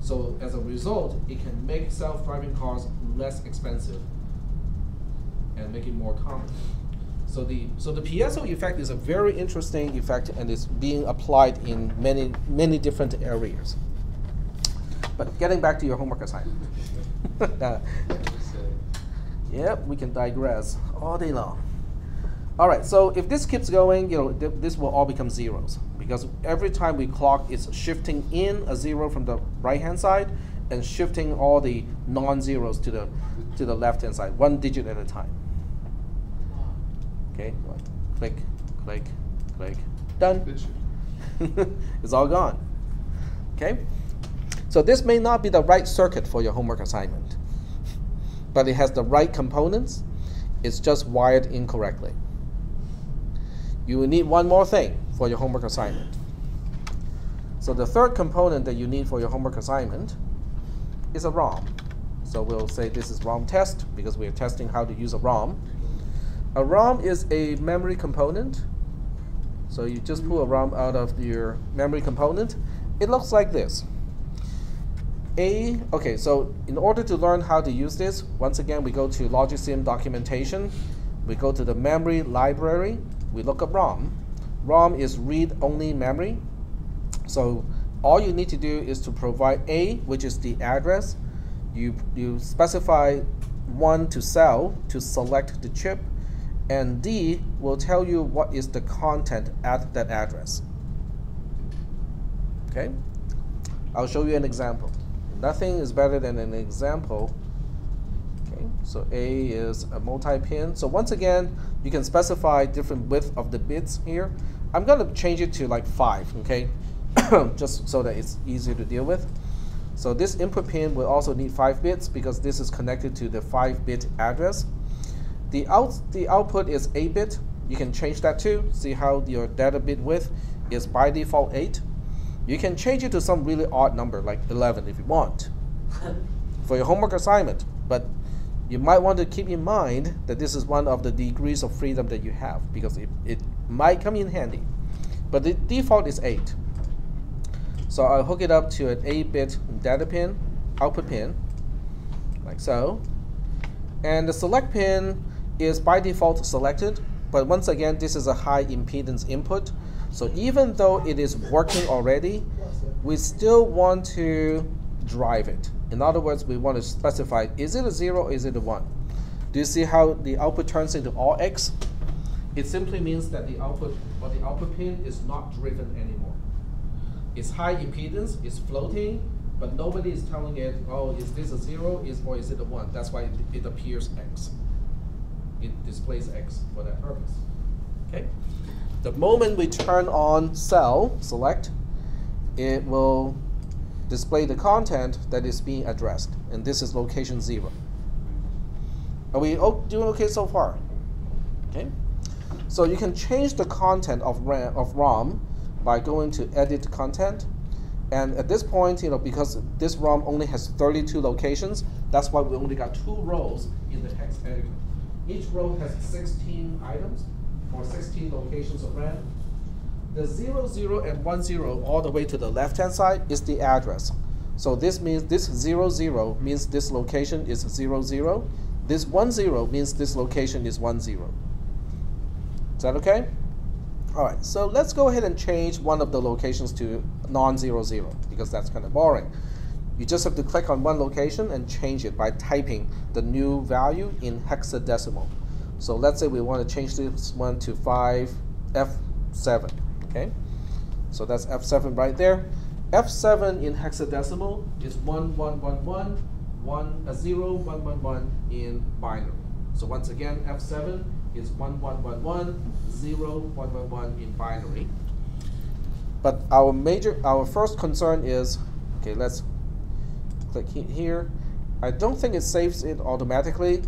So as a result, it can make self-driving cars less expensive and make it more common. So the piezo effect is a very interesting effect, and it's being applied in many different areas. But getting back to your homework assignment. Yep, we can digress all day long. All right, so if this keeps going, this will all become zeros, because every time we clock, it's shifting in a zero from the right-hand side and shifting all the non-zeros to the left-hand side, one digit at a time. Okay, click, click, click, done. It's all gone. Okay, so this may not be the right circuit for your homework assignment, but it has the right components. It's just wired incorrectly. You will need one more thing for your homework assignment. So the third component that you need for your homework assignment is a ROM. So we'll say this is ROM test because we are testing how to use a ROM. A ROM is a memory component. So you just pull a ROM out of your memory component. It looks like this. Okay, so in order to learn how to use this, once again, we go to LogicSim documentation. We go to the memory library. We look up ROM. ROM is read-only memory. So all you need to do is to provide A, which is the address. You specify 1 to cell to select the chip, and D will tell you what is the content at that address. Okay? I'll show you an example. Nothing is better than an example. Okay, so A is a multi-pin. So once again, you can specify different width of the bits here. I'm going to change it to like 5, okay? Just so that it's easier to deal with. So this input pin will also need 5 bits because this is connected to the 5-bit address. The output is 8-bit. You can change that too. See how your data bit width is by default 8. You can change it to some really odd number like 11 if you want for your homework assignment. But you might want to keep in mind that this is one of the degrees of freedom that you have, because it might come in handy. But the default is 8. So I'll hook it up to an 8-bit data pin, output pin, like so. And the select pin is by default selected, but once again, this is a high impedance input. So even though it is working already, we still want to drive it. In other words, we want to specify, is it a 0 or is it a 1? Do you see how the output turns into all X? It simply means that the output or the output pin is not driven anymore. It's high impedance, it's floating, but nobody is telling it, oh, is this a 0 or is it a 1? That's why it appears X. It displays X for that purpose. Okay. The moment we turn on cell select, it will display the content that is being addressed, and this is location 0. Are we doing okay so far? Okay. So you can change the content of ROM by going to edit content, and at this point, because this ROM only has 32 locations, that's why we only got 2 rows in the text editor. Each row has 16 items or 16 locations of RAM. The 0, 0, and 1, 0 all the way to the left-hand side is the address. So this means this 0, 0 means this location is 0, 0. This 1, 0 means this location is 1, 0. Is that okay? All right, so let's go ahead and change one of the locations to non-0, 0, because that's kind of boring. You just have to click on one location and change it by typing the new value in hexadecimal. So let's say we want to change this one to F7. Okay, so that's F7 right there. F7 in hexadecimal is 1, 1, 1, 1, 0, 1, 1, 1 in binary. So once again, F7 is 1, 1, 1, 1, 0, 1, 1, 1 in binary. But our first concern is, okay, let's click here. I don't think it saves it automatically.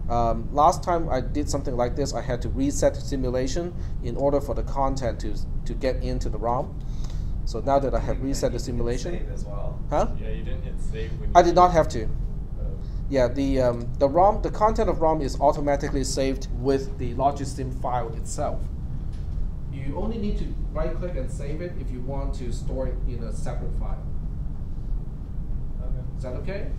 Last time I did something like this, I had to reset simulation in order for the content to get into the ROM. So now that I have reset the simulation, save as well. Yeah, you didn't hit save when you I did not have to. Yeah, the content of ROM is automatically saved with the logistim file itself. You only need to right-click and save it if you want to store it in a separate file. Okay. Is that okay?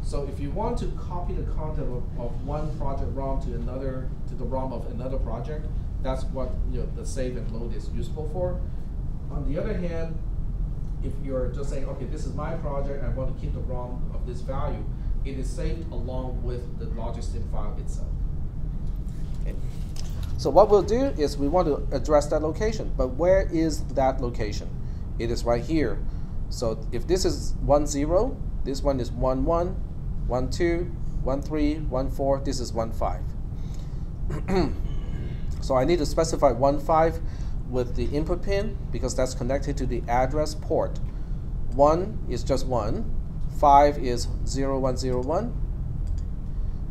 So if you want to copy the content of one project ROM to the ROM of another project, that's what the save and load is useful for. On the other hand, if you're just saying, okay, this is my project, I want to keep the ROM of this value, it is saved along with the logistim file itself. Okay. So what we'll do is we want to address that location, but where is that location? It is right here. So if this is 1, 0, this one is 1, 1, 1, 2, 1, 3, 1, 4, this is 1, 5. So I need to specify 1, 5 with the input pin because that's connected to the address port. 1 is just 1, 5 is 0, 1, 0, 1,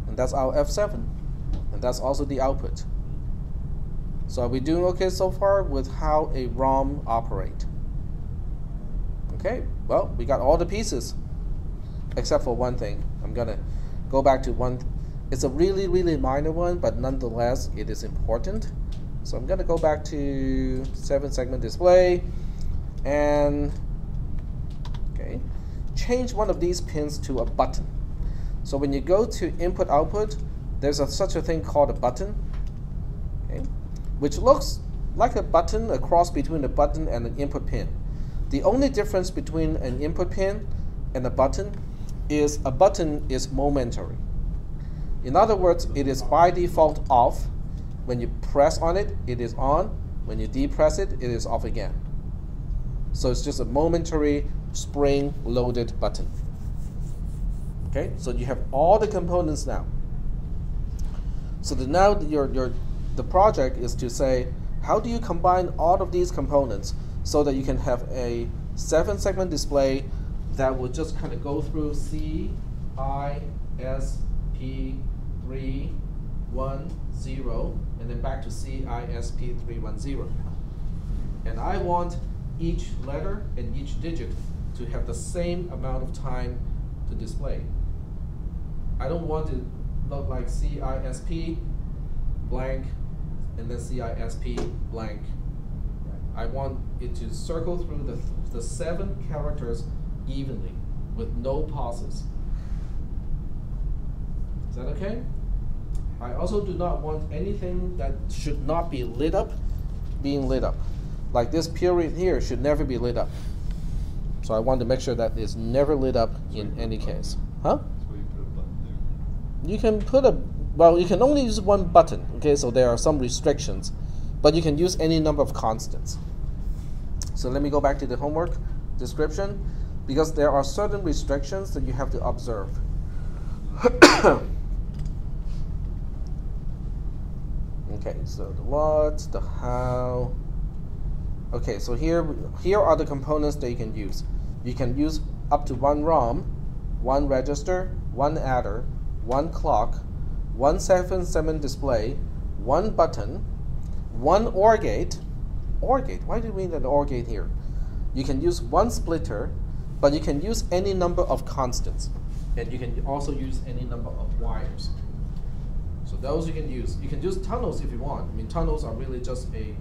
and that's our F7, and that's also the output. So are we doing okay so far with how a ROM operate? Okay, well, we got all the pieces except for one thing. I'm gonna go back to one. It's a really, really minor one, but nonetheless, it is important. So I'm gonna go back to 7-segment display and okay, change one of these pins to a button. So when you go to input output, there's such a thing called a button, okay, which looks like a button, a cross between a button and an input pin. The only difference between an input pin and a button is a button is momentary. In other words, it is by default off. When you press on it, it is on. When you depress it, it is off again. So it's just a momentary spring-loaded button. Okay, so you have all the components now. So now the project is to say, how do you combine all of these components so that you can have a 7-segment display that will just kind of go through C, I, S, P, 3, and then back to cisp310. And I want each letter and each digit to have the same amount of time to display. I don't want it to look like CISP blank and then CISP blank. I want it to circle through the 7 characters evenly with no pauses. Is that okay? I also do not want anything that should not be lit up being lit up. Like this period here should never be lit up. So I want to make sure that it's never lit up in any case. Huh? That's where you put a button there. You can put well, you can only use one button, okay? So there are some restrictions, but you can use any number of constants. So let me go back to the homework description, because there are certain restrictions that you have to observe. Okay, so the what, the how. Okay, so here are the components that you can use. You can use up to 1 ROM, 1 register, 1 adder, 1 clock, 1 7 display, 1 button, 1 OR gate. OR gate, why do we need an OR gate here? You can use 1 splitter, but you can use any number of constants. And you can also use any number of wires. So those you can use. You can use tunnels if you want. I mean, tunnels are really just a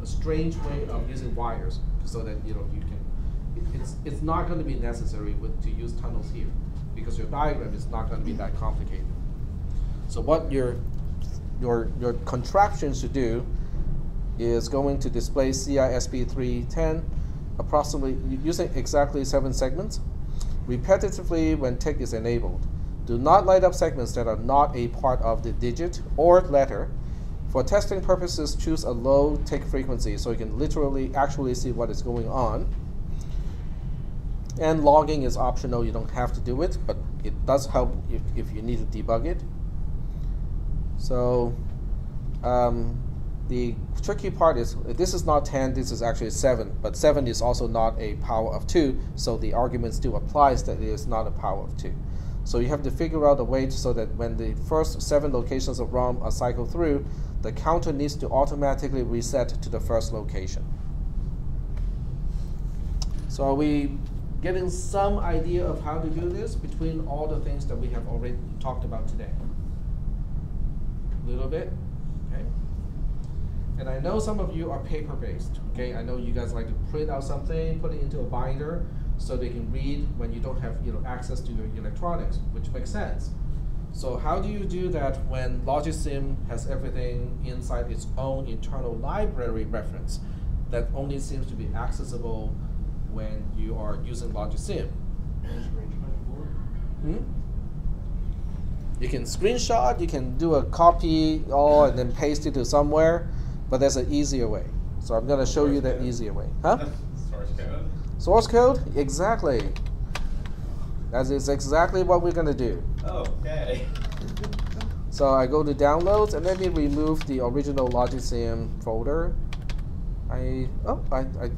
strange way of using wires, so that you can. It's not going to be necessary to use tunnels here, because your diagram is not going to be that complicated. So what your contraption should do is going to display cisp310 approximately using exactly 7 segments repetitively when tick is enabled. Do not light up segments that are not a part of the digit or letter. For testing purposes, choose a low tick frequency so you can actually see what is going on. And logging is optional. You don't have to do it, but it does help if you need to debug it. So the tricky part is, this is not 10, this is actually 7, but 7 is also not a power of 2, so the argument still applies that it is not a power of 2. So you have to figure out a way so that when the first 7 locations of ROM are cycled through, the counter needs to automatically reset to the first location. So are we getting some idea of how to do this between all the things that we have already talked about today? A little bit, okay? And I know some of you are paper-based, okay? I know you guys like to print out something, put it into a binder, so they can read when you don't have access to your electronics, which makes sense. So how do you do that when Logisim has everything inside its own internal library reference that only seems to be accessible when you are using Logisim? You can screenshot, you can do a copy and then paste it to somewhere, but there's an easier way. So I'm going to show you that easier way. Huh? Source code. Source code? Exactly. That is exactly what we're going to do. Okay. So I go to downloads and let me remove the original Logisim folder. I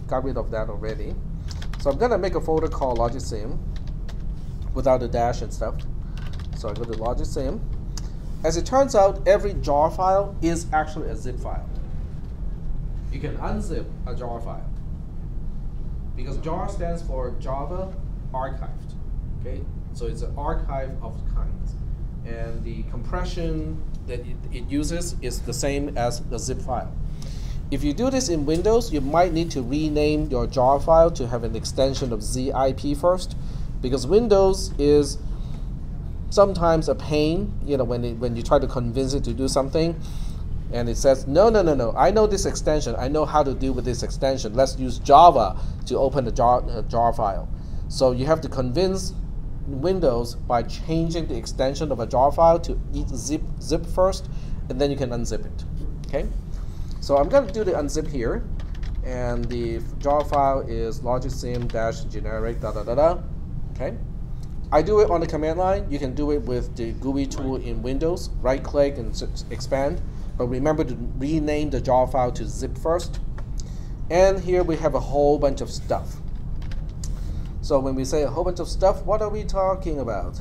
got rid of that already. So I'm going to make a folder called Logisim without a dash and stuff. So I go to Logisim. As it turns out, every jar file is actually a zip file. You can unzip a jar file, because jar stands for Java archived. Okay, so it's an archive of kinds, and the compression that it uses is the same as the zip file. If you do this in Windows, you might need to rename your jar file to have an extension of ZIP first, because Windows is sometimes a pain. When you try to convince it to do something, and it says, no, I know this extension. I know how to deal with this extension. Let's use Java to open the jar file. So you have to convince Windows by changing the extension of a jar file to zip first, and then you can unzip it. Okay. So I'm going to do the unzip here, and the jar file is logisim-generic . Okay. I do it on the command line. You can do it with the GUI tool in Windows. Right-click and expand. But remember to rename the jar file to zip first. And here we have a whole bunch of stuff. So when we say a whole bunch of stuff, what are we talking about?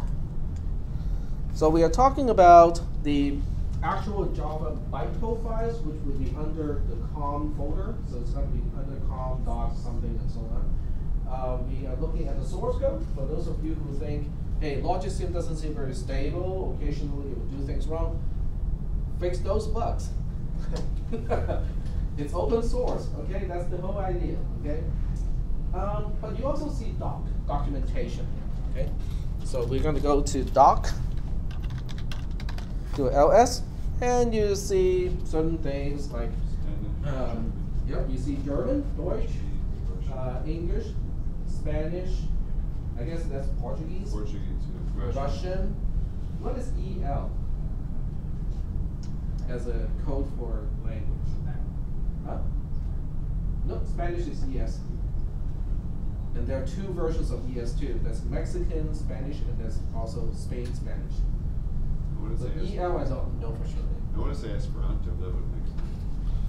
So we are talking about the actual Java bytecode files, which would be under the com folder. So it's going to be under com dot something and so on. We are looking at the source code. For those of you who think, hey, Logisim doesn't seem very stable, occasionally it will do things wrong, fix those bugs. It's open source, okay? That's the whole idea, okay? But you also see documentation, okay? So we're going to go to doc, to ls, and you see certain things like, you see German, Deutsch, English, Spanish, I guess that's Portuguese, Russian. What is EL as a code for language? Huh? No, Spanish is ES. And there are two versions of ES2. There's Mexican Spanish and there's also Spain Spanish. But EL I don't know for sure. I want to say Esperanto, that would make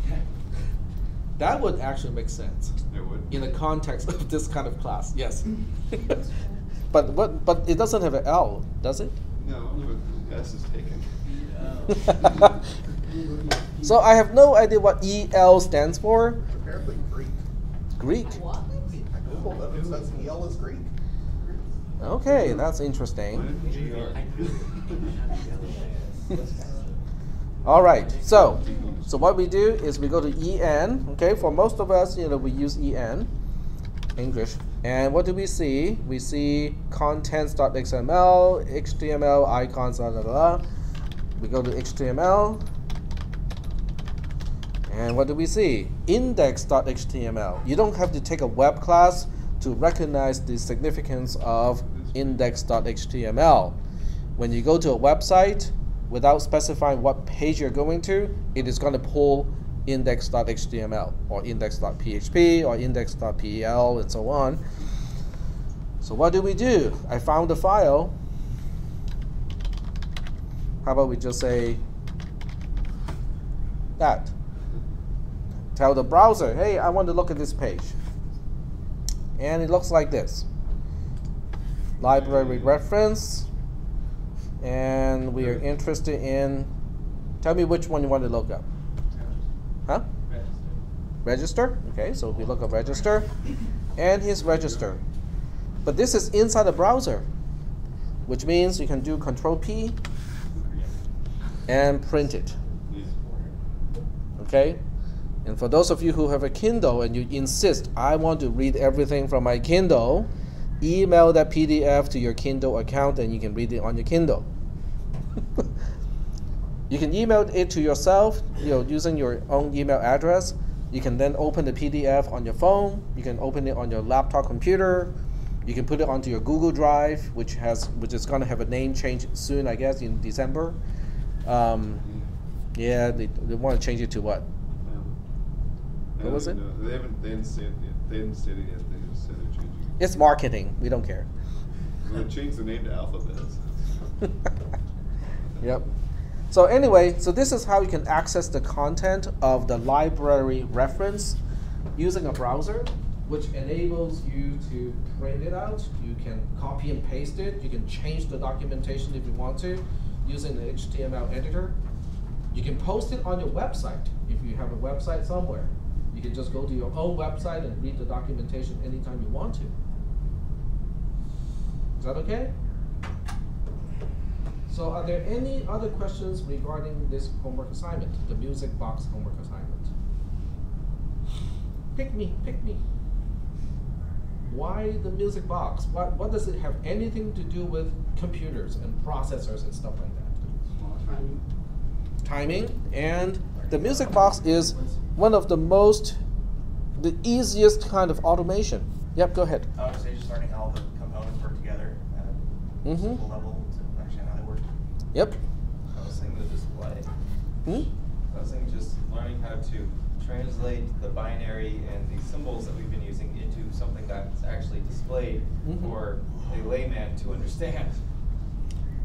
sense. That would actually make sense. It would. In the context of this kind of class, yes. But it doesn't have an L, does it? No, but S is taken. So I have no idea what EL stands for. Apparently Greek. Greek. What? I googled it. It says EL is Greek. Okay, that's interesting. All right, so what we do is we go to EN. Okay, for most of us, we use EN, English. And what do we see? We see contents.xml, HTML, icons, blah, blah, blah. We go to HTML. And what do we see? Index.html. You don't have to take a web class to recognize the significance of index.html. When you go to a website, without specifying what page you're going to, it is going to pull index.html or index.php or index.pel and so on. So what do we do? I found the file. How about we just say that? Tell the browser, hey, I want to look at this page. And it looks like this. Library reference. And we are interested in, tell me which one you want to look up. Huh? Register. Okay, so we look up register. And here's register. But this is inside the browser, which means you can do Control P and print it. Okay? And for those of you who have a Kindle and you insist, I want to read everything from my Kindle, email that PDF to your Kindle account and you can read it on your Kindle. You can email it to yourself, using your own email address. You can then open the PDF on your phone. You can open it on your laptop computer. You can put it onto your Google Drive, which is going to have a name change soon, I guess, in December. Yeah, they want to change it to what? What was it? They didn't say it yet. They just said they're changing it. It's marketing. We don't care. Well, they changed the name to Alphabet. Yep. So anyway, so this is how you can access the content of the library reference using a browser, which enables you to print it out. You can copy and paste it. You can change the documentation if you want to using the HTML editor. You can post it on your website if you have a website somewhere. You can just go to your own website and read the documentation anytime you want to. Is that okay? So are there any other questions regarding this homework assignment, the music box homework assignment? Pick me, pick me. Why the music box? What does it have anything to do with computers and processors and stuff like that? Timing. And the music box is one of the easiest kind of automation. Yep, go ahead. I would say just learning how all the components work together at a simple level to understand how they work. Yep. I was thinking the display. I was thinking just learning how to translate the binary and the symbols that we've been using into something that's actually displayed for a layman to understand.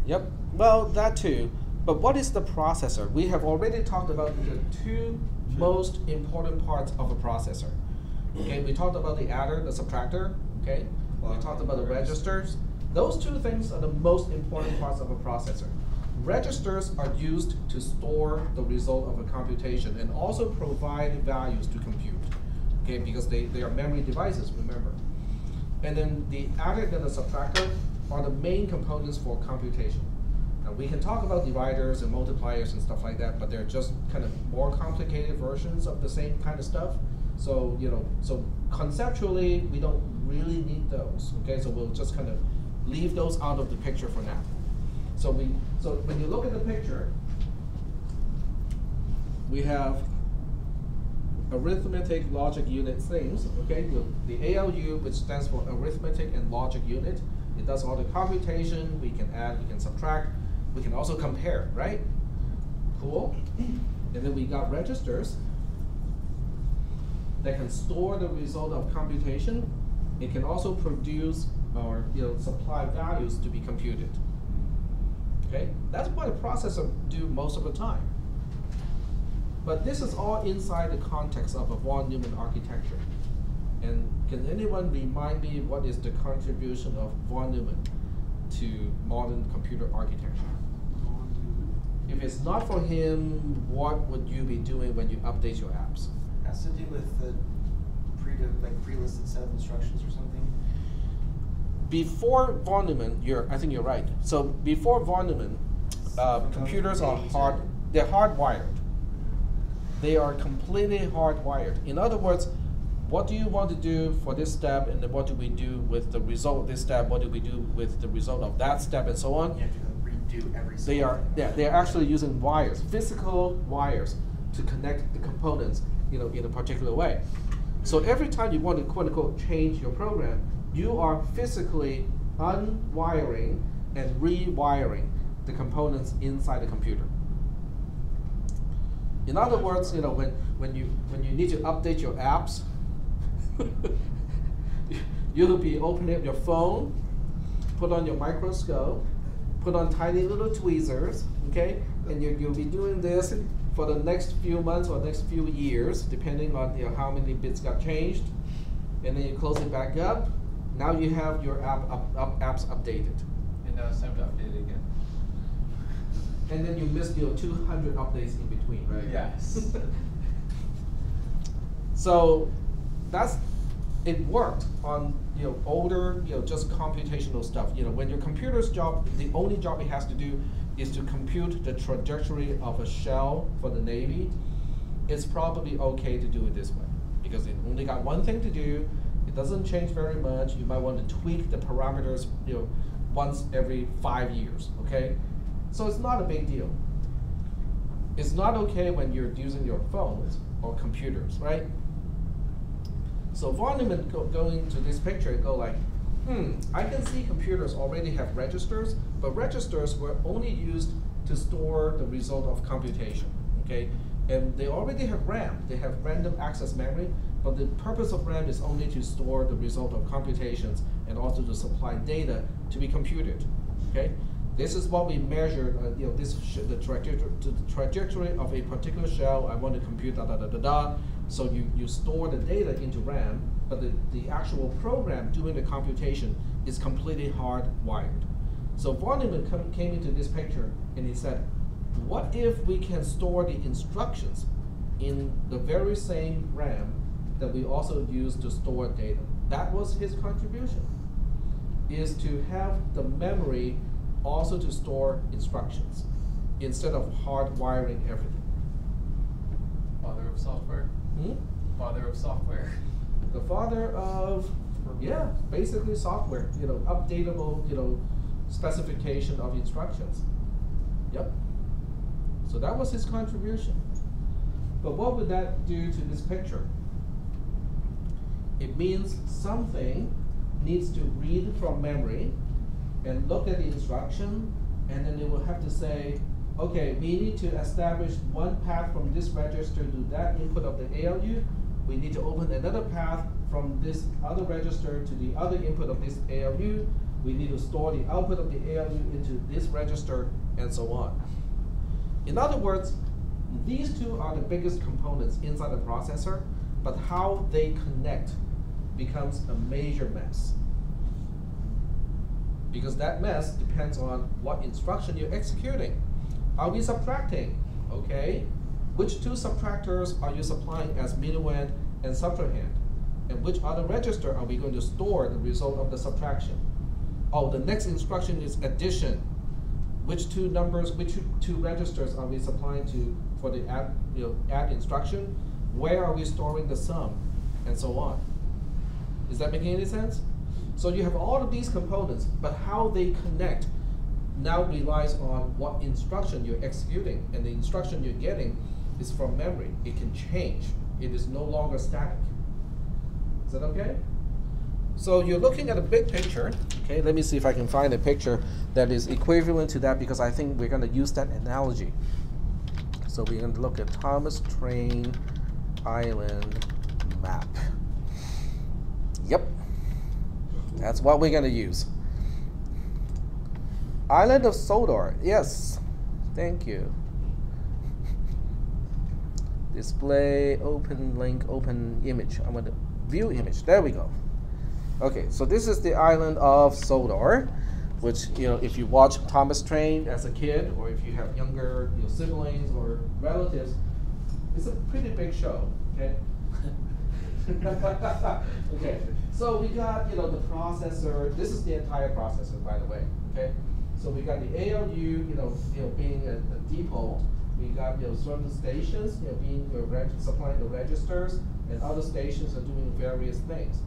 Yep. Well, that too. But what is the processor? We have already talked about the two most important parts of a processor. Okay, we talked about the adder, the subtractor. Okay, we talked about the registers. Those two things are the most important parts of a processor. registers are used to store the result of a computation and also provide values to compute, okay, because they are memory devices, remember. And then the adder and the subtractor are the main components for computation. Now we can talk about dividers and multipliers and stuff like that, but they're just kind of more complicated versions of the same kind of stuff. So, so conceptually, we don't really need those, okay? So we'll just kind of leave those out of the picture for now. So when you look at the picture, we have arithmetic logic unit things, okay? The ALU, which stands for arithmetic and logic unit, it does all the computation. We can add, we can subtract, we can also compare, right? Cool. And then we got registers that can store the result of computation. It can also produce or supply values to be computed. Okay, that's what a processor do most of the time. But this is all inside the context of a von Neumann architecture. And can anyone remind me what is the contribution of von Neumann to modern computer architecture? If it's not for him, what would you be doing when you update your apps? Has to do with the pre-listed set of instructions or something. Before von Neumann, I think you're right. So before von Neumann, computers are they're hardwired. They are completely hardwired. In other words, what do you want to do for this step, and then what do we do with the result of this step? What do we do with the result of that step, and so on? You have to redo every single They're actually using wires, physical wires, to connect the components, in a particular way. So every time you want to quote unquote change your program, you are physically unwiring and rewiring the components inside the computer. In other words, when you need to update your apps, you'll be opening up your phone, put on your microscope, put on tiny little tweezers, okay, and you'll be doing this for the next few months or next few years, depending on how many bits got changed, and then you close it back up. Now you have your apps updated. And now it's time to update it again. And then you missed 200 updates in between, right? Yes. So it worked on older just computational stuff. When your computer's job, the only job it has to do is to compute the trajectory of a shell for the Navy, it's probably okay to do it this way because it only got one thing to do. It doesn't change very much. You might want to tweak the parameters once every 5 years, okay? So it's not a big deal. It's not okay when you're using your phones or computers, right? So von Neumann going to this picture and go like, I can see computers already have registers, but registers were only used to store the result of computation, okay? And they already have RAM. They have random access memory, but the purpose of RAM is only to store the result of computations and also to supply data to be computed, okay? This is what we measured, the trajectory of a particular shell. I want to compute da. So you store the data into RAM, but the actual program doing the computation is completely hardwired. So von Neumann came into this picture and he said, what if we can store the instructions in the very same RAM that we also use to store data? That was his contribution, is to have the memory also to store instructions instead of hardwiring everything. Father of software. Father of software. The father of, basically software, updatable, specification of instructions. Yep. So that was his contribution. But what would that do to this picture? It means something needs to read from memory and look at the instruction, and then it will have to say, okay, we need to establish one path from this register to that input of the ALU. We need to open another path from this other register to the other input of this ALU. We need to store the output of the ALU into this register, and so on. In other words, these two are the biggest components inside the processor, but how they connect becomes a major mess. Because that mess depends on what instruction you're executing. Are we subtracting? Okay. Which two subtractors are you supplying as minuend and subtrahend? And which other register are we going to store the result of the subtraction? Oh, the next instruction is addition. Which two numbers, which two registers are we supplying to for the add instruction? Where are we storing the sum? And so on. Is that making any sense? So you have all of these components, but how they connect now relies on what instruction you're executing, and the instruction you're getting is from memory. It can change. It is no longer static. Is that okay? So you're looking at a big picture. Okay, let me see if I can find a picture that is equivalent to that, because I think we're going to use that analogy. So we're going to look at Thomas Train Island map. Yep, that's what we're going to use. Island of Sodor, yes, thank you. Display, open link, open image. I'm going to view image, there we go. Okay, so this is the island of Sodor, which, if you watch Thomas Train as a kid, or if you have younger siblings or relatives, it's a pretty big show, okay? Okay, so we got the processor. This is the entire processor, by the way. Okay, so we got the ALU, being a depot. We got certain stations, being supplying the registers, and other stations are doing various things.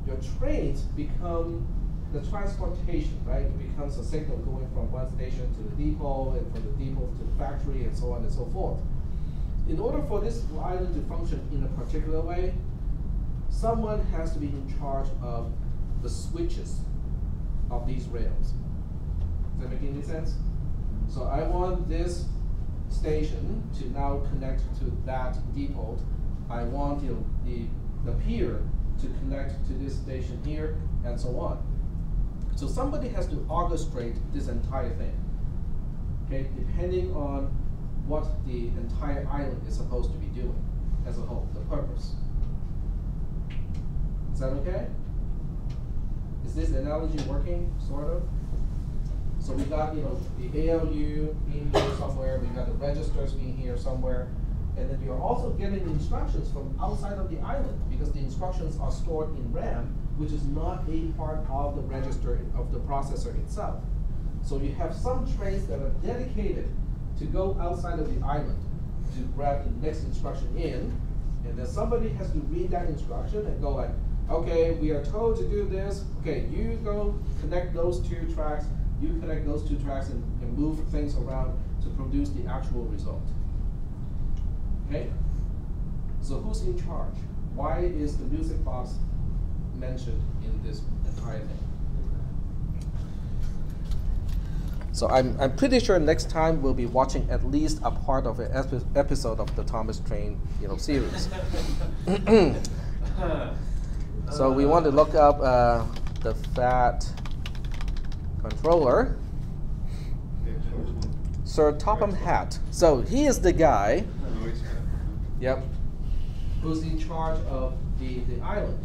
Your trains become the transportation, right? It becomes a signal going from one station to the depot, and from the depot to the factory, and so on and so forth. In order for this island to function in a particular way, someone has to be in charge of the switches of these rails. Does that make any sense? So I want this station to now connect to that depot. I want the pier to connect to this station here, and so on. So somebody has to orchestrate this entire thing, okay, depending on what the entire island is supposed to be doing as a whole, the purpose. Is that okay? Is this analogy working, sort of? So we got, the ALU being here somewhere, we got the registers being here somewhere, and then you're also getting instructions from outside of the island, because the instructions are stored in RAM, which is not a part of the register of the processor itself. So you have some trains that are dedicated to go outside of the island to grab the next instruction in, and then somebody has to read that instruction and go like, okay, we are told to do this. Okay, you go connect those two tracks, you connect those two tracks and move things around to produce the actual result. Okay? So who's in charge? Why is the music box mentioned in this entire thing? So I'm pretty sure next time we'll be watching at least a part of an episode of the Thomas Train series. So we want to look up the FAT controller, Sir Topham Hatt. So he is the guy, yep, who's in charge of the island.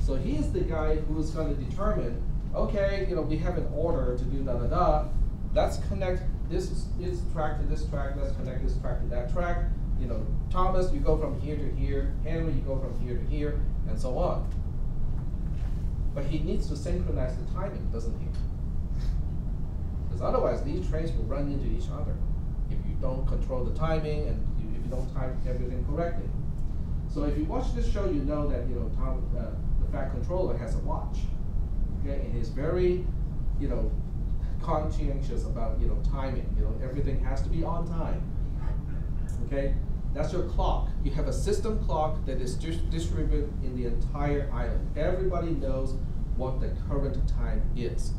So he's the guy who's going to determine, okay, we have an order to do da-da-da, let's connect this track to this track, let's connect this track to that track. Thomas, you go from here to here, Henry, you go from here to here, and so on. But he needs to synchronize the timing, doesn't he? Because otherwise, these trains will run into each other if you don't control the timing and if you don't time everything correctly. So if you watch this show, you know that the FAT controller has a watch, okay, and he's very, conscientious about timing. Everything has to be on time. Okay, that's your clock. You have a system clock that is distributed in the entire island. Everybody knows what the current time is.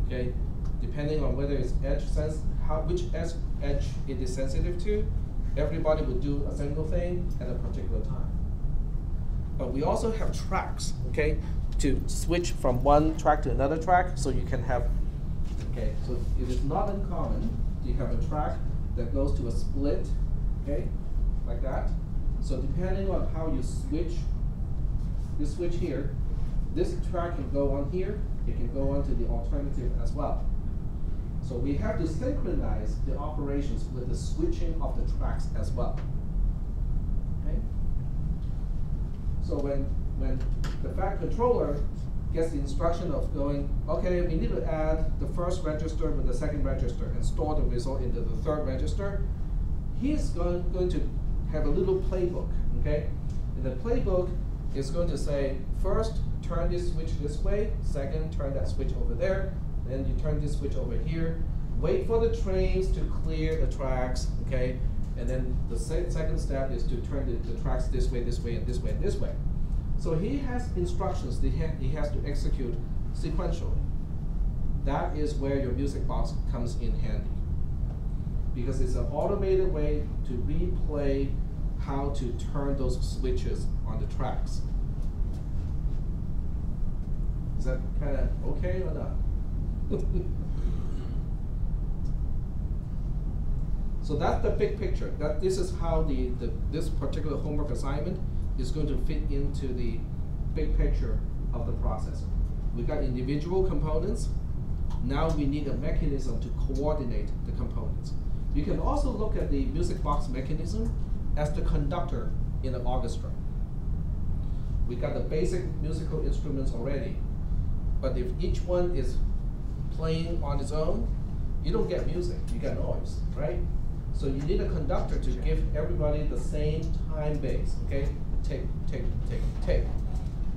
Okay, depending on whether it's edge sense, which edge it is sensitive to, everybody will do a single thing at a particular time. But we also have tracks, okay, to switch from one track to another track, so you can have, okay, so it is not uncommon. You have a track that goes to a split, okay, like that. So depending on how you switch here, this track can go on here, it can go on to the alternative as well. So we have to synchronize the operations with the switching of the tracks as well. Okay? So when the fact controller gets the instruction of going, okay, we need to add the first register with the second register and store the result into the third register, he's going to have a little playbook, okay? And the playbook is going to say, first, turn this switch this way, second, turn that switch over there, then you turn this switch over here, wait for the trains to clear the tracks, okay? And then the second step is to turn the tracks this way, this way, and this way, and this way. So he has instructions that he has to execute sequentially. That is where your music box comes in handy, because it's an automated way to replay how to turn those switches on the tracks. Is that kind of okay or not? So that's the big picture. That this is how this particular homework assignment is going to fit into the big picture of the processor. We got individual components. Now we need a mechanism to coordinate the components. You can also look at the music box mechanism as the conductor in an orchestra. We got the basic musical instruments already, but if each one is playing on its own, you don't get music, you get noise, right? So you need a conductor to give everybody the same time base, okay? Tick, tick, tick, tick.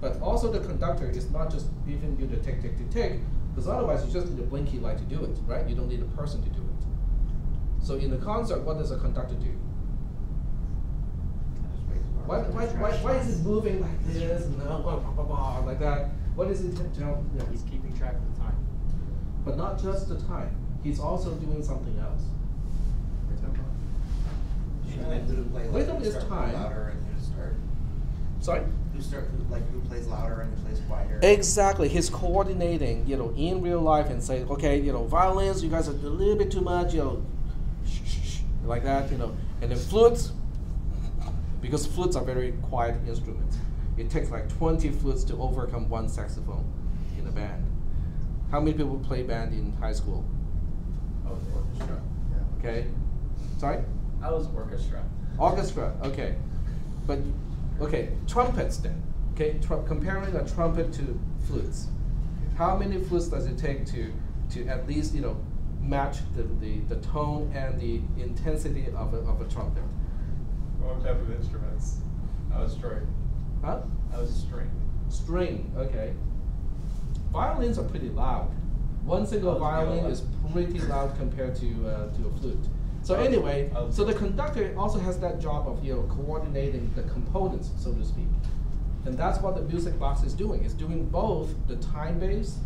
But also the conductor is not just giving you the tick, tick, tick, tick, because otherwise you just need a blinky light to do it, right? You don't need a person to do it. So in the concert, what does a conductor do? Why is it moving like this and like that? What is it tell? He's keeping track of the time. But not just the time. He's also doing something else. Rhythm is time. Louder and who start. Sorry? Who plays louder and who plays quieter. Exactly. He's coordinating, in real life and saying, okay, violins, you guys are a little bit too much, shh, shh, shh, like that, and then flutes, because flutes are very quiet instruments. It takes like 20 flutes to overcome one saxophone in a band. How many people play band in high school? I was orchestra. Yeah. Okay. Sorry? I was orchestra. Orchestra, okay. But, okay, trumpets then. Okay, comparing a trumpet to flutes. How many flutes does it take to at least, match the tone and the intensity of a trumpet? What type of instruments? I was string. Huh? I was string. String, okay. Violins are pretty loud. One single violin is pretty loud compared to a flute. So anyway, so the conductor also has that job of coordinating the components, so to speak. And that's what the music box is doing. It's doing both the time base,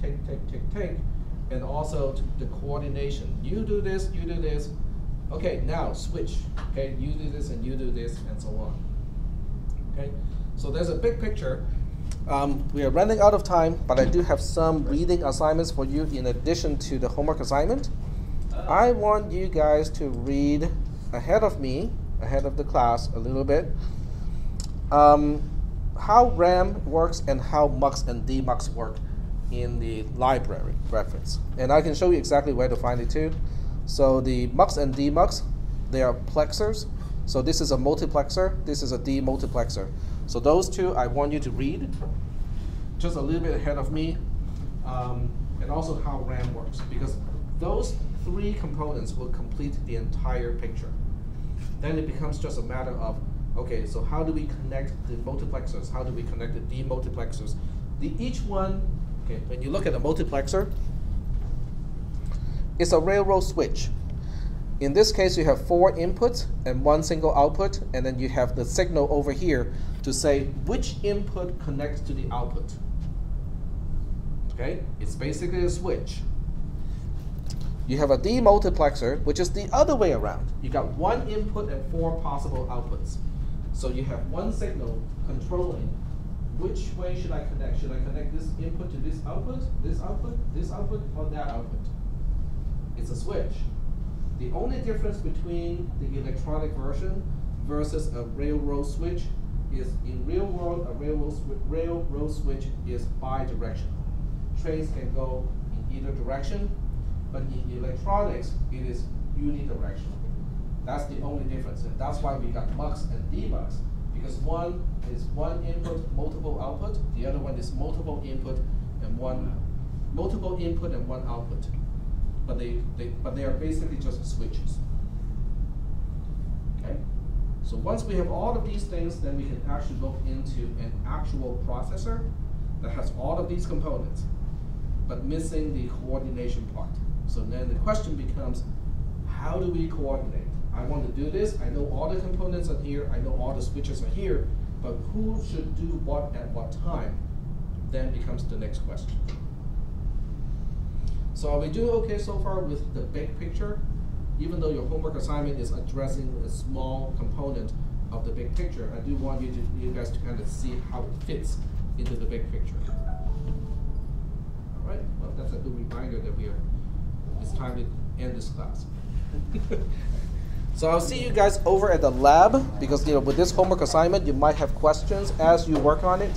tick, tick, tick, tick, and also the coordination. You do this, you do this. Okay, now switch. Okay, you do this and you do this, and so on. Okay, so there's a big picture. We are running out of time, but I do have some reading assignments for you in addition to the homework assignment. I want you guys to read ahead of me, ahead of the class a little bit, how RAM works and how mux and demux work in the library reference. And I can show you exactly where to find it too. So the mux and demux, they are plexers. So this is a multiplexer, this is a demultiplexer. So those two I want you to read just a little bit ahead of me, and also how RAM works, because those three components will complete the entire picture. Then it becomes just a matter of, okay, so how do we connect the multiplexers? How do we connect the demultiplexers? Each one, okay, when you look at a multiplexer, it's a railroad switch. In this case, you have 4 inputs and 1 single output, and then you have the signal over here to say which input connects to the output. Okay, it's basically a switch. You have a demultiplexer, which is the other way around. You got 1 input and 4 possible outputs. So you have 1 signal controlling which way should I connect. Should I connect this input to this output, this output, this output, or that output? It's a switch. The only difference between the electronic version versus a railroad switch is in real world, a railroad switch is bidirectional. Trains can go in either direction. but in electronics, it is unidirectional. That's the only difference, and that's why we got mux and debugs, because one is one input, multiple output, the other one is multiple input and one output. But they are basically just switches. Okay? So once we have all of these things, then we can actually look into an actual processor that has all of these components, but missing the coordination part. So then the question becomes, how do we coordinate? I want to do this, I know all the components are here, I know all the switches are here, but who should do what at what time? Then becomes the next question. So are we doing okay so far with the big picture? Even though your homework assignment is addressing a small component of the big picture, I do want you guys to kind of see how it fits into the big picture. All right, well, that's a good reminder that it's time to end this class. So I'll see you guys over at the lab, because with this homework assignment, you might have questions as you work on it.